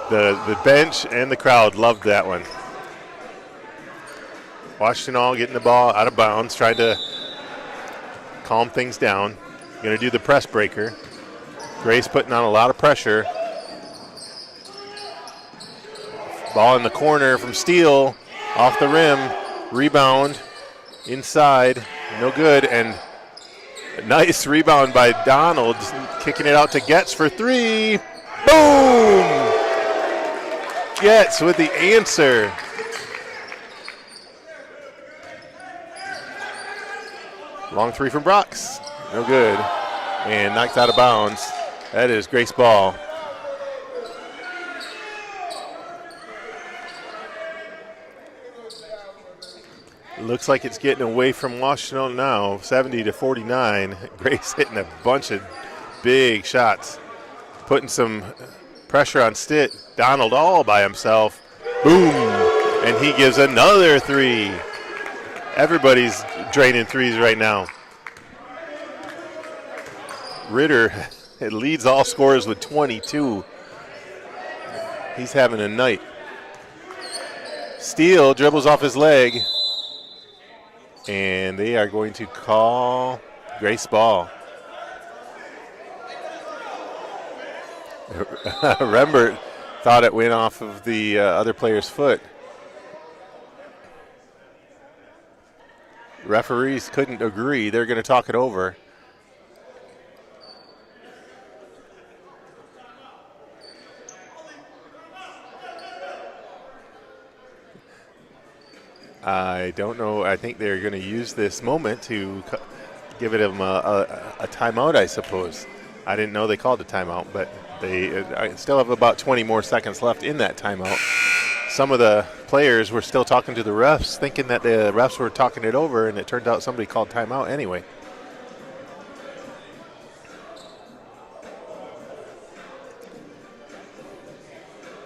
The bench and the crowd loved that one. Washtenaw getting the ball out of bounds, trying to calm things down. Going to do the press breaker. Grace putting on a lot of pressure. Ball in the corner from Steele, off the rim, rebound, inside, no good, and a nice rebound by Donald, kicking it out to Getz for three. Boom! Getz with the answer. Long three from Brox, no good, and knocked out of bounds. That is Grace ball. Looks like it's getting away from Washtenaw now, 70-49. Grace hitting a bunch of big shots, putting some pressure on Stitt. Donald all by himself. Boom! And he gives another three. Everybody's draining threes right now. Ritter leads all scorers with 22. He's having a night. Steele dribbles off his leg. And they are going to call Grace ball. Rembert thought it went off of the other player's foot. Referees couldn't agree. They're going to talk it over. I don't know. I think they're going to use this moment to give them a timeout, I suppose. I didn't know they called a timeout, but they still have about 20 more seconds left in that timeout. Some of the players were still talking to the refs, thinking that the refs were talking it over, and it turned out somebody called timeout anyway.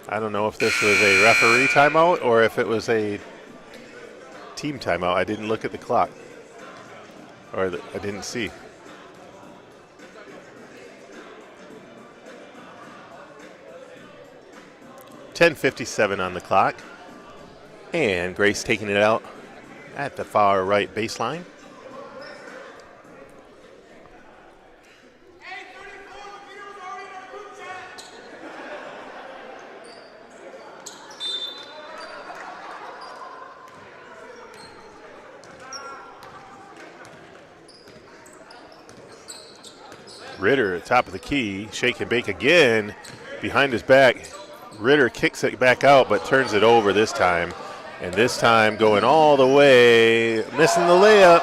I don't know if this was a referee timeout or if it was a team timeout. I didn't look at the clock, or I didn't see. .57 on the clock, and Grace taking it out at the far right baseline. Ritter at top of the key, shake and bake again behind his back. Ritter kicks it back out, but turns it over this time. And this time going all the way, missing the layup.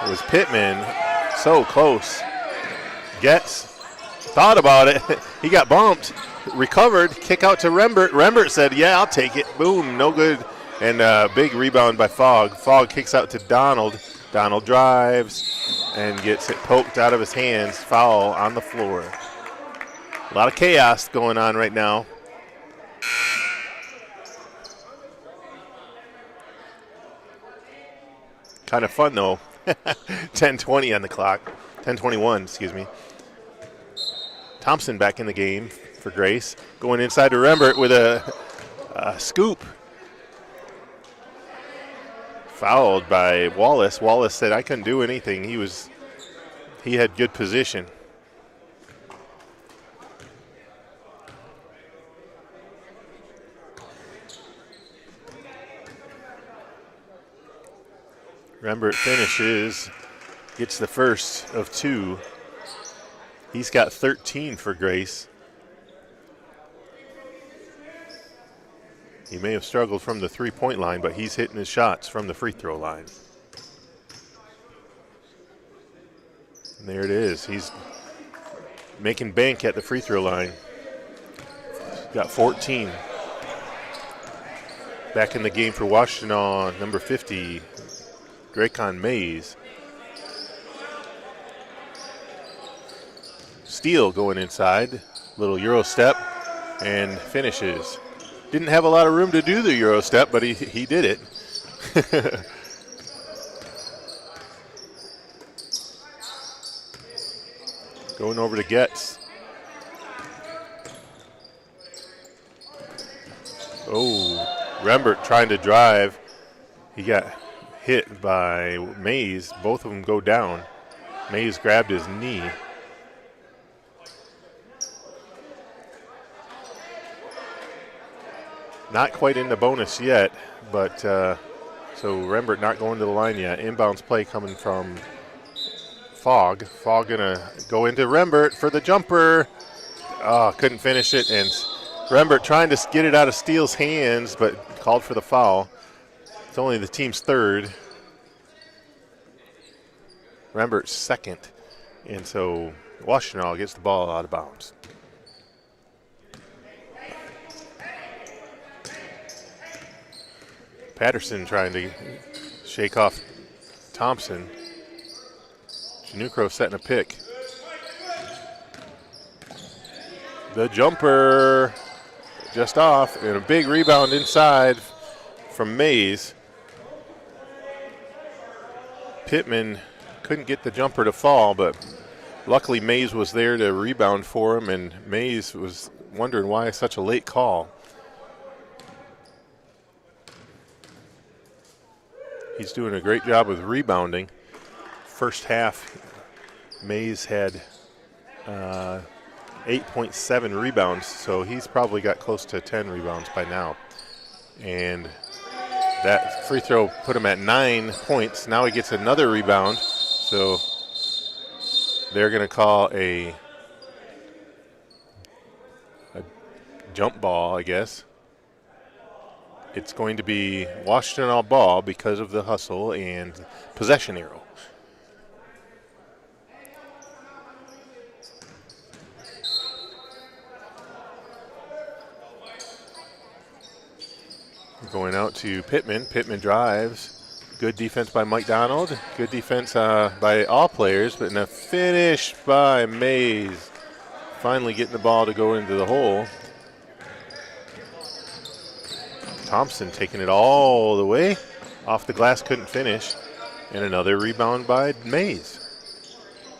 It was Pittman, so close. Getz thought about it. He got bumped, recovered, kick out to Rembert. Rembert said, yeah, I'll take it. Boom, no good. And big rebound by Fogg. Fogg kicks out to Donald. Donald drives and gets it poked out of his hands. Foul on the floor. A lot of chaos going on right now. Kind of fun, though. 10:20 on the clock. 10:21, excuse me. Thompson back in the game for Grace. Going inside to Rembert with a scoop. Fouled by Wallace. Wallace said, I couldn't do anything. He had good position. Rembert finishes, gets the first of two. He's got 13 for Grace. He may have struggled from the three-point line, but he's hitting his shots from the free throw line. And there it is. He's making bank at the free throw line. Got 14. Back in the game for Washtenaw, number 50, Dracon Mays. Steele going inside, little Euro step, and finishes. Didn't have a lot of room to do the Euro step, but he did it. Going over to Getz. Oh, Rembert trying to drive. He got hit by Mays. Both of them go down. Mays grabbed his knee. Not quite in the bonus yet, but so Rembert not going to the line yet. Inbounds play coming from Fogg. Fogg gonna go into Rembert for the jumper. Oh, couldn't finish it, and Rembert trying to get it out of Steele's hands, but called for the foul. It's only the team's third. Rembert's second, and so Washtenaw gets the ball out of bounds. Patterson trying to shake off Thompson. Janucro setting a pick. The jumper just off, and a big rebound inside from Mays. Pittman couldn't get the jumper to fall, but luckily Mays was there to rebound for him, and Mays was wondering why such a late call. He's doing a great job with rebounding. First half, Mays had 8.7 rebounds, so he's probably got close to 10 rebounds by now. And that free throw put him at 9 points. Now he gets another rebound, so they're going to call a jump ball, I guess. It's going to be Washtenaw ball because of the hustle and possession arrow. Going out to Pittman. Pittman drives. Good defense by Mike Donald. Good defense by all players, but a finish by Mays. Finally getting the ball to go into the hole. Thompson taking it all the way. Off the glass, couldn't finish. And another rebound by Mays.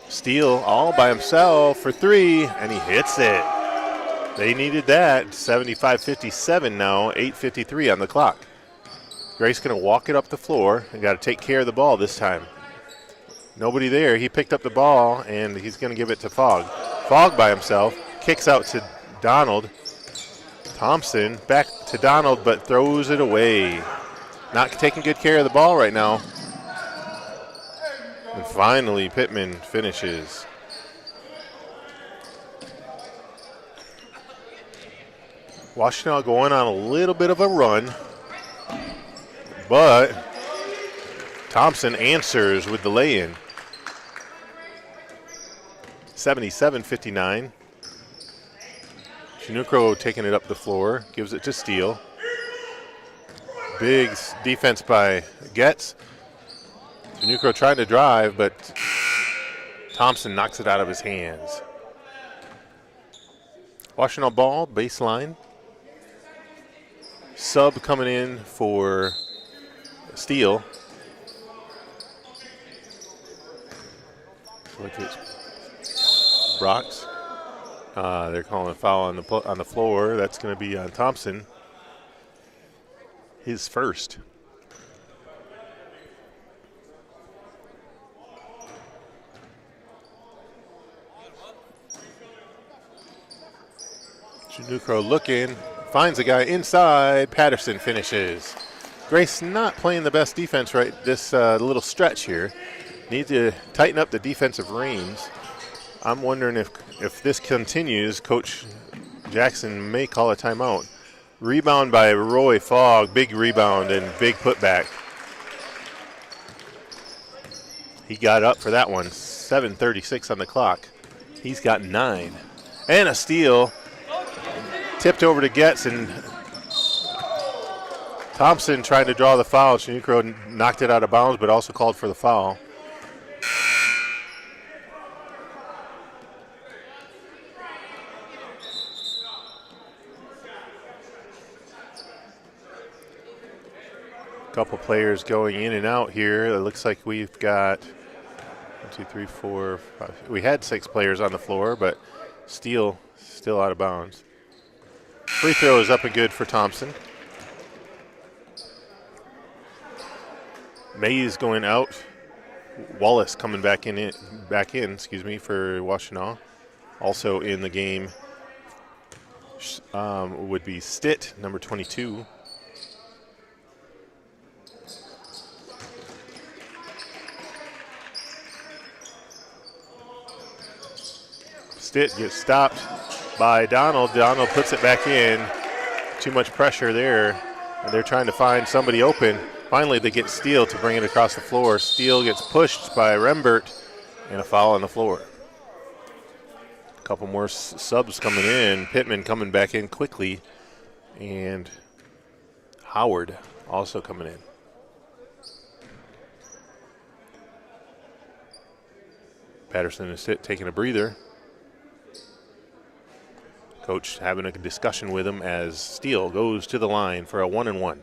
Steele all by himself for three, and he hits it. They needed that. 75-57 now, 8:53 on the clock. Grace going to walk it up the floor and got to take care of the ball this time. Nobody there. He picked up the ball, and he's going to give it to Fogg. Fogg by himself, kicks out to Donald. Thompson back to Donald, but throws it away. Not taking good care of the ball right now. And finally, Pittman finishes. Washtenaw going on a little bit of a run, but Thompson answers with the lay-in. 77-59. Janucro taking it up the floor, gives it to Steele. Big defense by Getz. Janucro trying to drive, but Thompson knocks it out of his hands. Washtenaw ball, baseline. Sub coming in for Steele. Brox. They're calling a foul on the floor. That's going to be on Thompson. His first. Janucro looking, finds a guy inside. Patterson finishes. Grace not playing the best defense right this little stretch here. Need to tighten up the defensive reins. I'm wondering if this continues, Coach Jackson may call a timeout. Rebound by Roy Fogg, big rebound and big putback. He got up for that one, 7:36 on the clock. He's got 9. And a steal, tipped over to Getz, and Thompson trying to draw the foul. Shaniqua knocked it out of bounds, but also called for the foul. Couple players going in and out here. It looks like we've got 1, 2, 3, 4, 5. We had 6 players on the floor, but Steele still out of bounds. Free throw is up and good for Thompson. Mays going out. Wallace coming back in, for Washtenaw. Also in the game would be Stitt, number 22. Stitt gets stopped by Donald. Donald puts it back in. Too much pressure there. And they're trying to find somebody open. Finally, they get Steele to bring it across the floor. Steele gets pushed by Rembert, and a foul on the floor. A couple more subs coming in. Pittman coming back in quickly, and Howard also coming in. Patterson is taking a breather. Coach having a discussion with him as Steele goes to the line for a 1-and-1.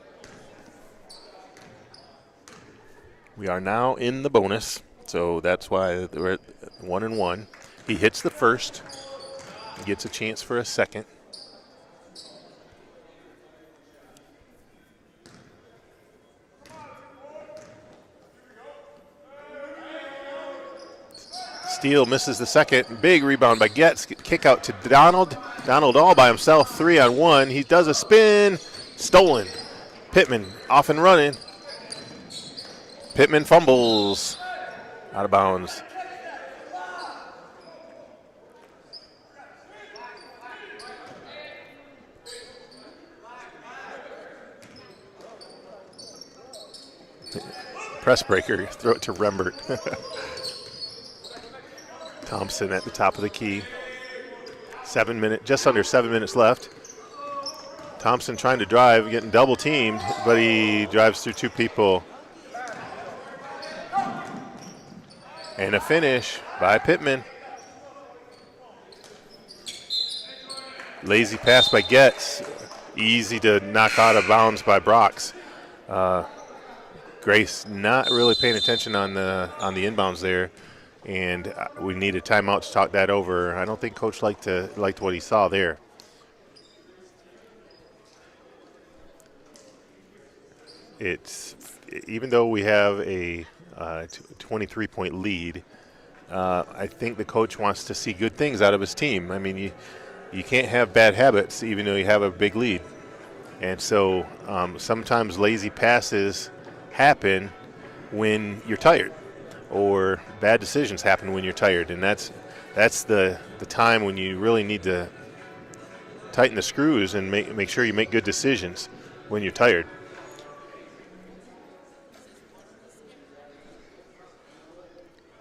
We are now in the bonus, so that's why we're at 1-and-1. He hits the first, gets a chance for a second. Steele misses the second. Big rebound by Getz. Kick out to Donald. Donald all by himself, 3-on-1. He does a spin. Stolen. Pittman off and running. Pittman fumbles. Out of bounds. Press breaker. Throw it to Rembert. Thompson at the top of the key. Just under 7 minutes left. Thompson trying to drive, getting double teamed, but he drives through 2 people. And a finish by Pittman. Lazy pass by Getz. Easy to knock out of bounds by Brox. Grace not really paying attention on the inbounds there. And we need a timeout to talk that over. I don't think Coach liked what he saw there. It's even though we have a 23-point lead, I think the coach wants to see good things out of his team. I mean, you can't have bad habits even though you have a big lead. And so sometimes lazy passes happen when you're tired, or bad decisions happen when you're tired, and that's the time when you really need to tighten the screws and make sure you make good decisions when you're tired.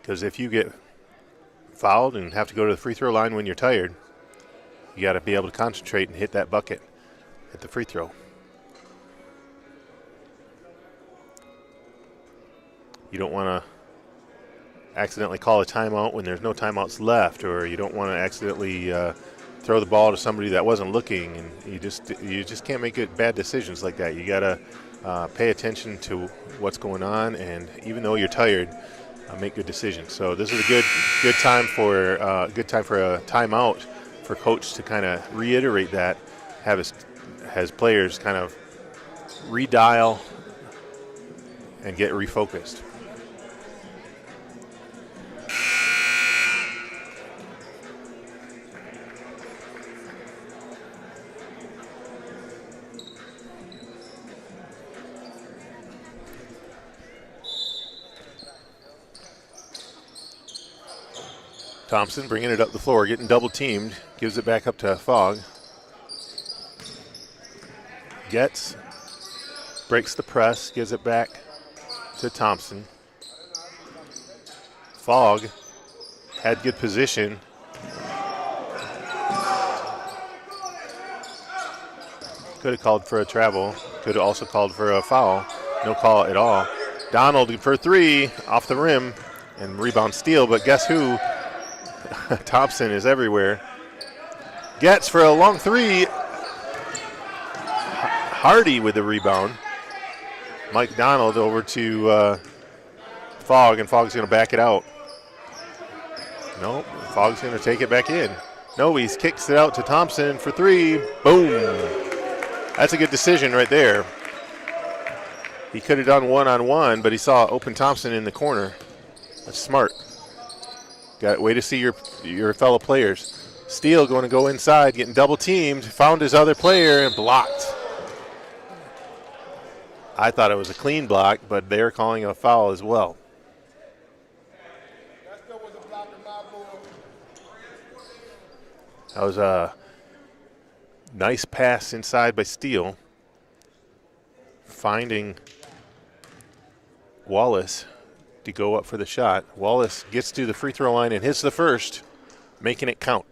Because if you get fouled and have to go to the free throw line when you're tired, you got to be able to concentrate and hit that bucket at the free throw. You don't want to accidentally call a timeout when there's no timeouts left, or you don't want to accidentally throw the ball to somebody that wasn't looking, and you just can't make bad decisions like that. You got to pay attention to what's going on, and even though you're tired, make good decisions. So this is a good time for a timeout for Coach to kind of reiterate that, have his players kind of redial and get refocused. Thompson bringing it up the floor, getting double teamed, gives it back up to Fogg. Getz, breaks the press, gives it back to Thompson. Fogg had good position. Could have called for a travel. Could have also called for a foul. No call at all. Donald for three off the rim and rebound steal, but guess who? Thompson is everywhere. Gets for a long three. Hardy with the rebound. Mike Donald over to Fogg, and Fogg's going to back it out. Nope, Fogg's going to take it back in. No, he kicks it out to Thompson for three. Boom. That's a good decision right there. He could have done one-on-one, but he saw open Thompson in the corner. That's smart. Got way to see your fellow players. Steele going to go inside, getting double teamed. Found his other player and blocked. I thought it was a clean block, but they're calling a foul as well. That was a nice pass inside by Steele, finding Wallace to go up for the shot. Wallace gets to the free throw line and hits the first, making it count.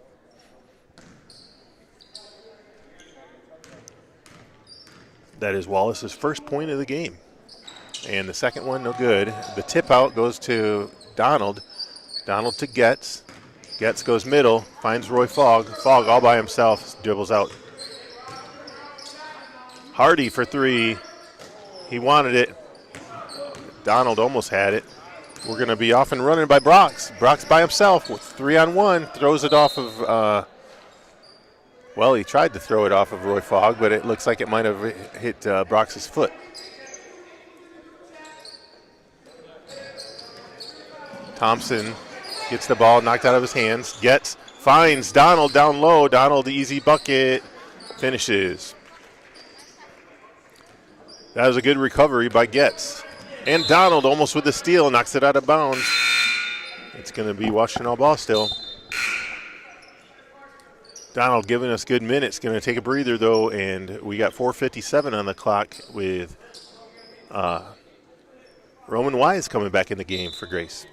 That is Wallace's first point of the game. And the second one, no good. The tip out goes to Donald. Donald to Getz. Getz goes middle, finds Roy Fogg. Fogg all by himself, dribbles out. Hardy for three. He wanted it. Donald almost had it. We're going to be off and running by Brox. Brox by himself with 3-on-1. Throws it off of, well, he tried to throw it off of Roy Fogg, but it looks like it might have hit Brox's foot. Thompson gets the ball knocked out of his hands. Gets, finds Donald down low. Donald, easy bucket, finishes. That was a good recovery by Getz. And Donald almost with the steal, knocks it out of bounds. It's going to be Washtenaw ball still. Donald giving us good minutes. Going to take a breather, though, and we got 4:57 on the clock with Roman Wise coming back in the game for Grace.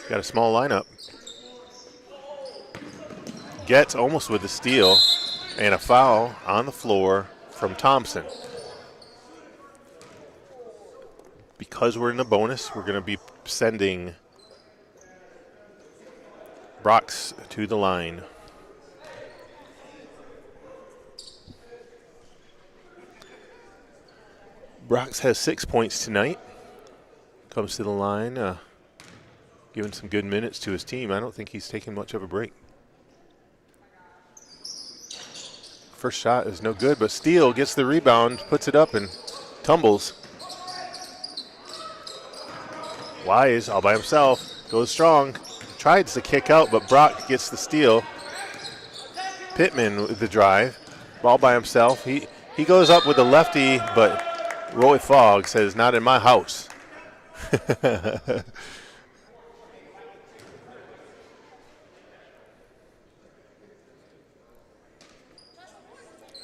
Got a small lineup. Gets almost with the steal and a foul on the floor from Thompson. Because we're in the bonus, we're going to be sending Brox to the line. Brox has 6 points tonight. Comes to the line, giving some good minutes to his team. I don't think he's taking much of a break. First shot is no good, but Steele gets the rebound, puts it up, and tumbles. Wise all by himself, goes strong, tries to kick out, but Brock gets the steal. Pittman with the drive, ball by himself. He goes up with a lefty, but Roy Fogg says, "Not in my house."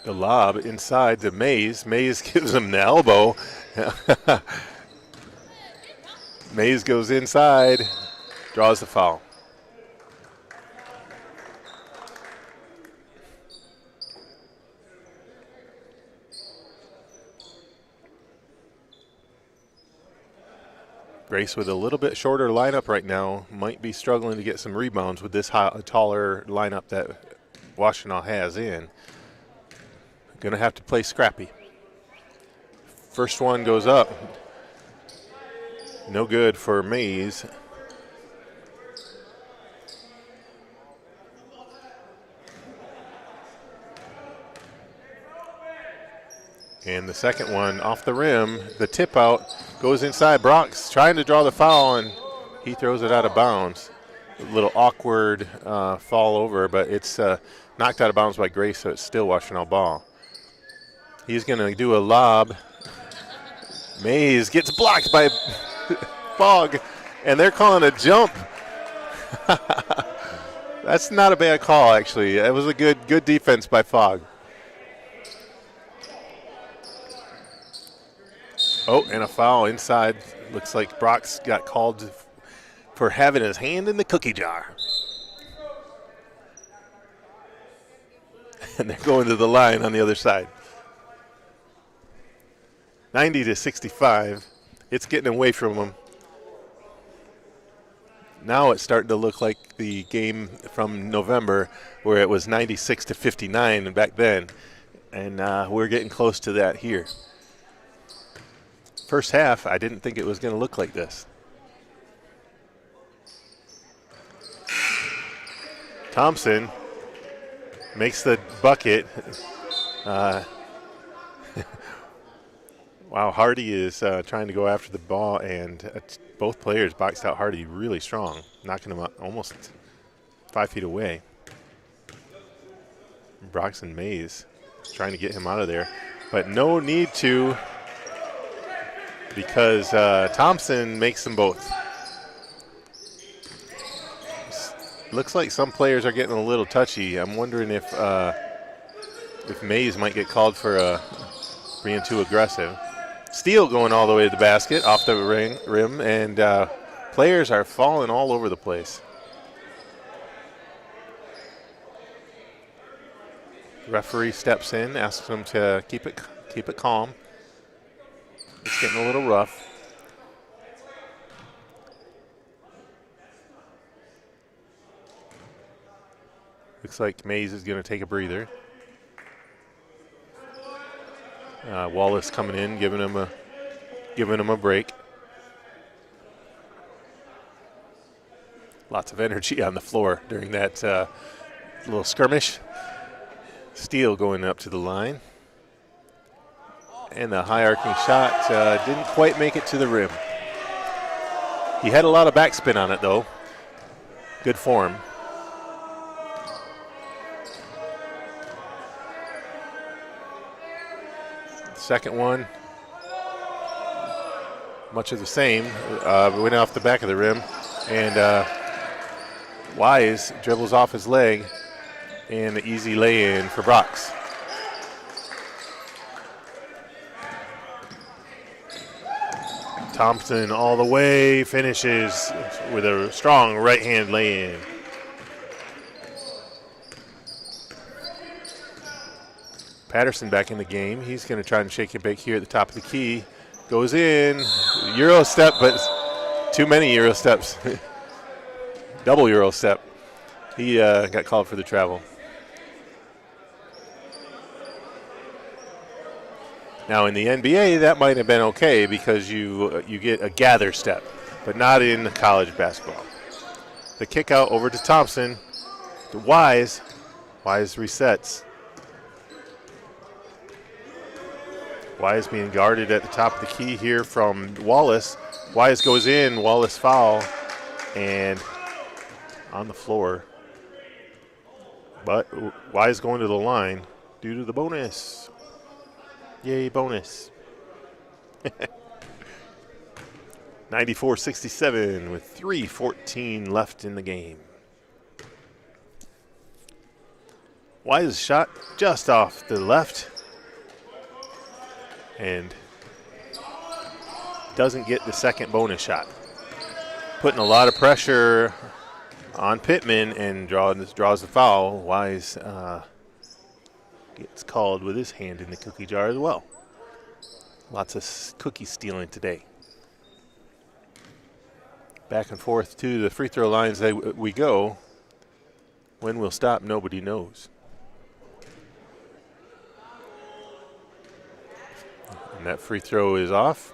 The lob inside to Mays. Mays gives him the elbow. Mays goes inside, draws the foul. Grace with a little bit shorter lineup right now might be struggling to get some rebounds with this taller lineup that Washtenaw has in. Going to have to play scrappy. First one goes up. No good for Mays. And the second one off the rim. The tip out goes inside. Brock's trying to draw the foul, and he throws it out of bounds. A little awkward fall over, but it's knocked out of bounds by Grace, so it's still Washtenaw ball. He's going to do a lob. Mays gets blocked by Fogg, and they're calling a jump. That's not a bad call, actually. It was a good defense by Fogg. Oh, and a foul inside. Looks like Brock's got called for having his hand in the cookie jar. And they're going to the line on the other side. 90-65. It's getting away from them. Now it's starting to look like the game from November where it was 96-59 back then. And we're getting close to that here. First half, I didn't think it was going to look like this. Thompson makes the bucket. Wow, Hardy is trying to go after the ball, and both players boxed out Hardy really strong, knocking him up almost 5 feet away. Broxton Mays trying to get him out of there, but no need to, because Thompson makes them both. Looks like some players are getting a little touchy. I'm wondering if Mays might get called for being too aggressive. Steele going all the way to the basket, off the rim, and players are falling all over the place. Referee steps in, asks them to keep it calm. It's getting a little rough. Looks like Mays is going to take a breather. Wallace coming in, giving him a break. Lots of energy on the floor during that little skirmish. Steele going up to the line. And the high arcing shot didn't quite make it to the rim. He had a lot of backspin on it, though. Good form. Second one, much of the same. Went off the back of the rim, and Wise dribbles off his leg, and an easy lay-in for Brox. Thompson all the way, finishes with a strong right-hand lay-in. Patterson back in the game. He's going to try and shake and bake here at the top of the key. Goes in. Euro step, but too many Euro steps. Double Euro step. He got called for the travel. Now in the NBA, that might have been okay because you get a gather step, but not in college basketball. The kick out over to Thompson. To Wise. Wise resets. Wise being guarded at the top of the key here from Wallace. Wise goes in, Wallace foul, and on the floor. But Wise going to the line due to the bonus. Yay, bonus. 94-67 with 3:14 left in the game. Wise shot just off the left. And doesn't get the second bonus shot. Putting a lot of pressure on Pittman and draws the foul. Wise gets called with his hand in the cookie jar as well. Lots of cookie stealing today. Back and forth to the free throw lines we go. When we'll stop, nobody knows. And that free throw is off.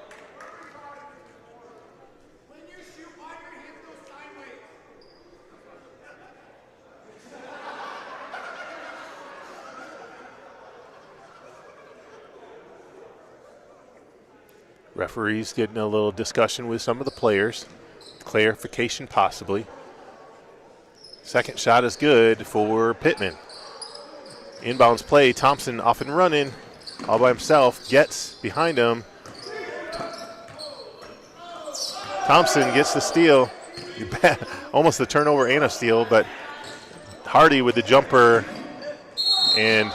Referees getting a little discussion with some of the players. Clarification possibly. Second shot is good for Pittman. Inbounds play, Thompson off and running. All by himself, gets behind him. Thompson gets the steal. Almost the turnover and a steal, but Hardy with the jumper, and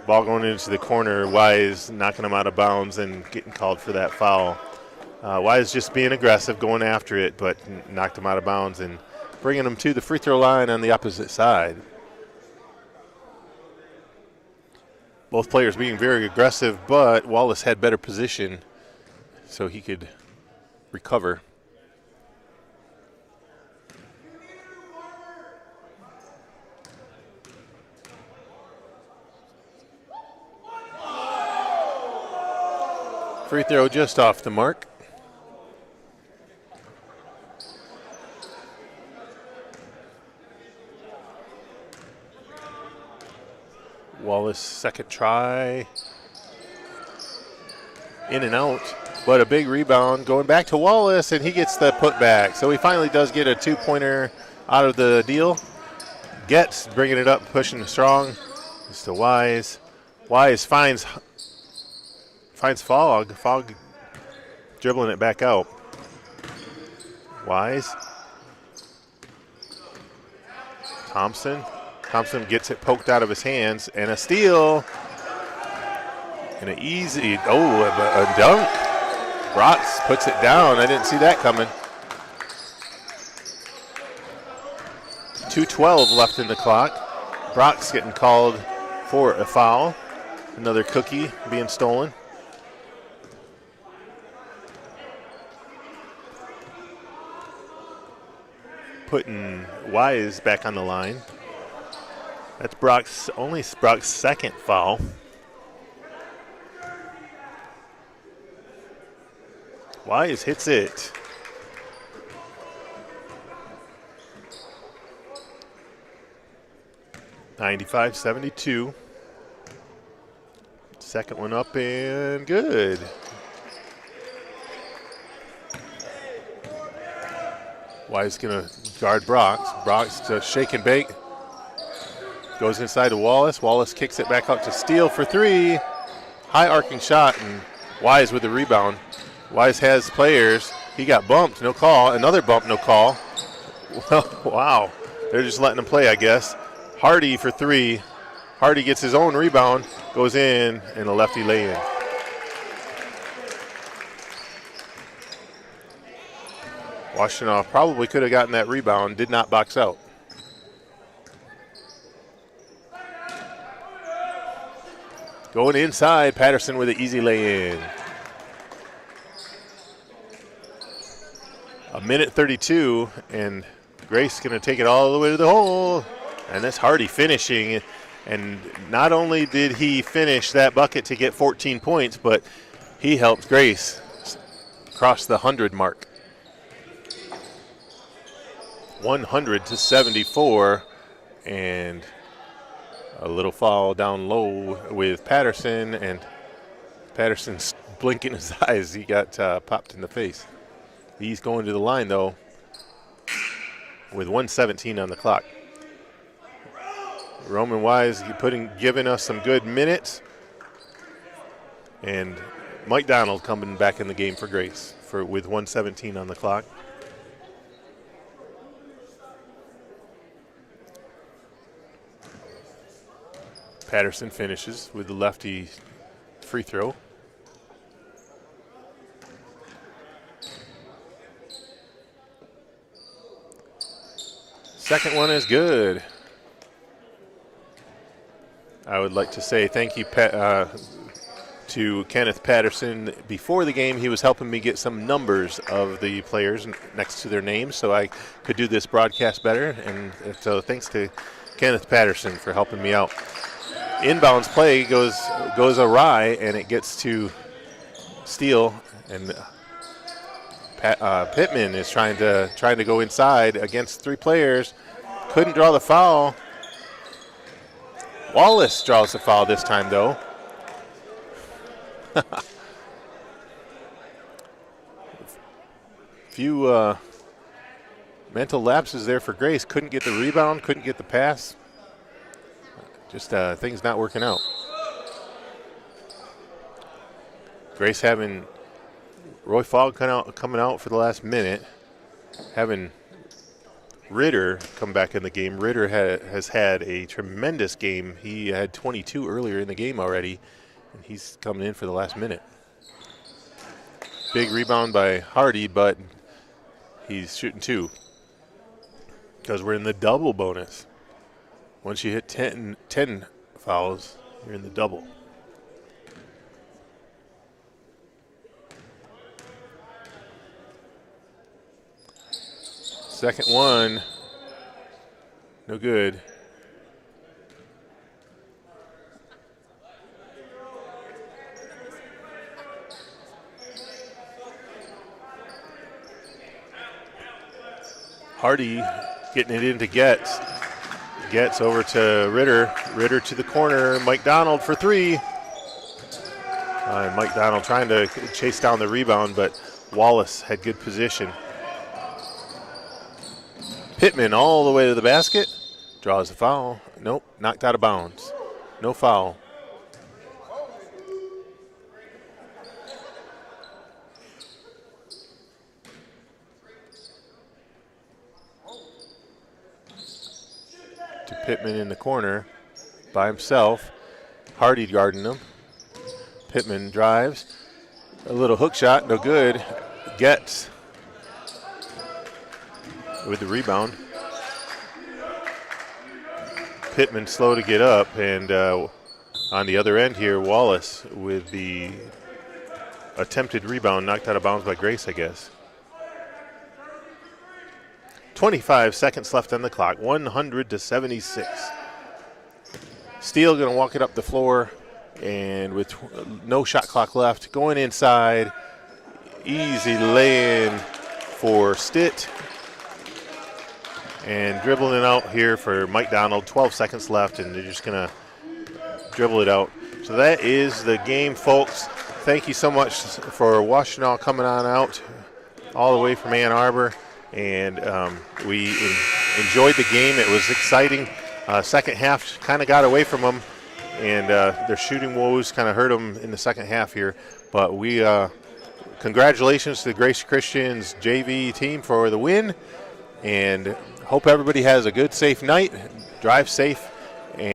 ball going into the corner. Wise knocking him out of bounds and getting called for that foul. Wise just being aggressive, going after it, but knocked him out of bounds and bringing him to the free throw line on the opposite side. Both players being very aggressive, but Wallace had better position so he could recover. Free throw just off the mark. Wallace second try. In and out, but a big rebound going back to Wallace, and he gets the putback. So he finally does get a two-pointer out of the deal. Getz bringing it up, pushing strong. It's to Wise. Wise finds Fogg. Fogg dribbling it back out. Wise. Thompson. Thompson gets it poked out of his hands, and a steal. And an easy, a dunk. Brox puts it down. I didn't see that coming. 2:12 left in the clock. Brox getting called for a foul. Another cookie being stolen. Putting Wise back on the line. That's only Brock's second foul. Wise hits it. (95-72). Second one up and good. Wise gonna guard Brox. Brox to shake and bake. Goes inside to Wallace. Wallace kicks it back out to Steele for three. High arcing shot, and Wise with the rebound. Wise has players. He got bumped, no call. Another bump, no call. Wow. They're just letting him play, I guess. Hardy for three. Hardy gets his own rebound, goes in, and a lefty lay-in. Washtenaw probably could have gotten that rebound, did not box out. Going inside, Patterson with an easy lay-in. A minute 32, and Grace going to take it all the way to the hole. And that's Hardy finishing. And not only did he finish that bucket to get 14 points, but he helped Grace cross the 100 mark. 100-74, and a little foul down low with Patterson, and Patterson's blinking his eyes. He got popped in the face. He's going to the line, though, with 1:17 on the clock. Roman Wise giving us some good minutes, and Mike Donald coming back in the game for Grace with 1:17 on the clock. Patterson finishes with the lefty free throw. Second one is good. I would like to say thank you to Kenneth Patterson. Before the game, he was helping me get some numbers of the players next to their names so I could do this broadcast better. And so thanks to Kenneth Patterson for helping me out. Inbounds play goes awry, and it gets to Steele, and Pittman is trying to go inside against three players. Couldn't draw the foul. Wallace draws the foul this time, though. Few mental lapses there for Grace. Couldn't get the rebound, couldn't get the pass. Just things not working out. Grace having Roy Fogg coming out for the last minute, having Ritter come back in the game. Ritter has had a tremendous game. He had 22 earlier in the game already, and he's coming in for the last minute. Big rebound by Hardy, but he's shooting two because we're in the double bonus. Once you hit 10 fouls, you're in the double. Second one, no good. Hardy getting it into Getz. Getz over to Ritter. Ritter to the corner. Mike Donald for three. Mike Donald trying to chase down the rebound, but Wallace had good position. Pittman all the way to the basket. Draws a foul. Nope, knocked out of bounds. No foul. To Pittman in the corner by himself. Hardy guarding him. Pittman drives. A little hook shot, no good. Getz with the rebound. Pittman slow to get up, and on the other end here, Wallace with the attempted rebound, knocked out of bounds by Grace, I guess. 25 seconds left on the clock, 100-76. Steele going to walk it up the floor, and with no shot clock left, going inside, easy lay-in for Stitt. And dribbling it out here for Mike Donald, 12 seconds left, and they're just going to dribble it out. So that is the game, folks. Thank you so much for Washtenaw coming on out all the way from Ann Arbor. And we enjoyed the game. It was exciting. Second half kind of got away from them, and their shooting woes kind of hurt them in the second half here. But we congratulations to the Grace Christians JV team for the win, and hope everybody has a good, safe night. Drive safe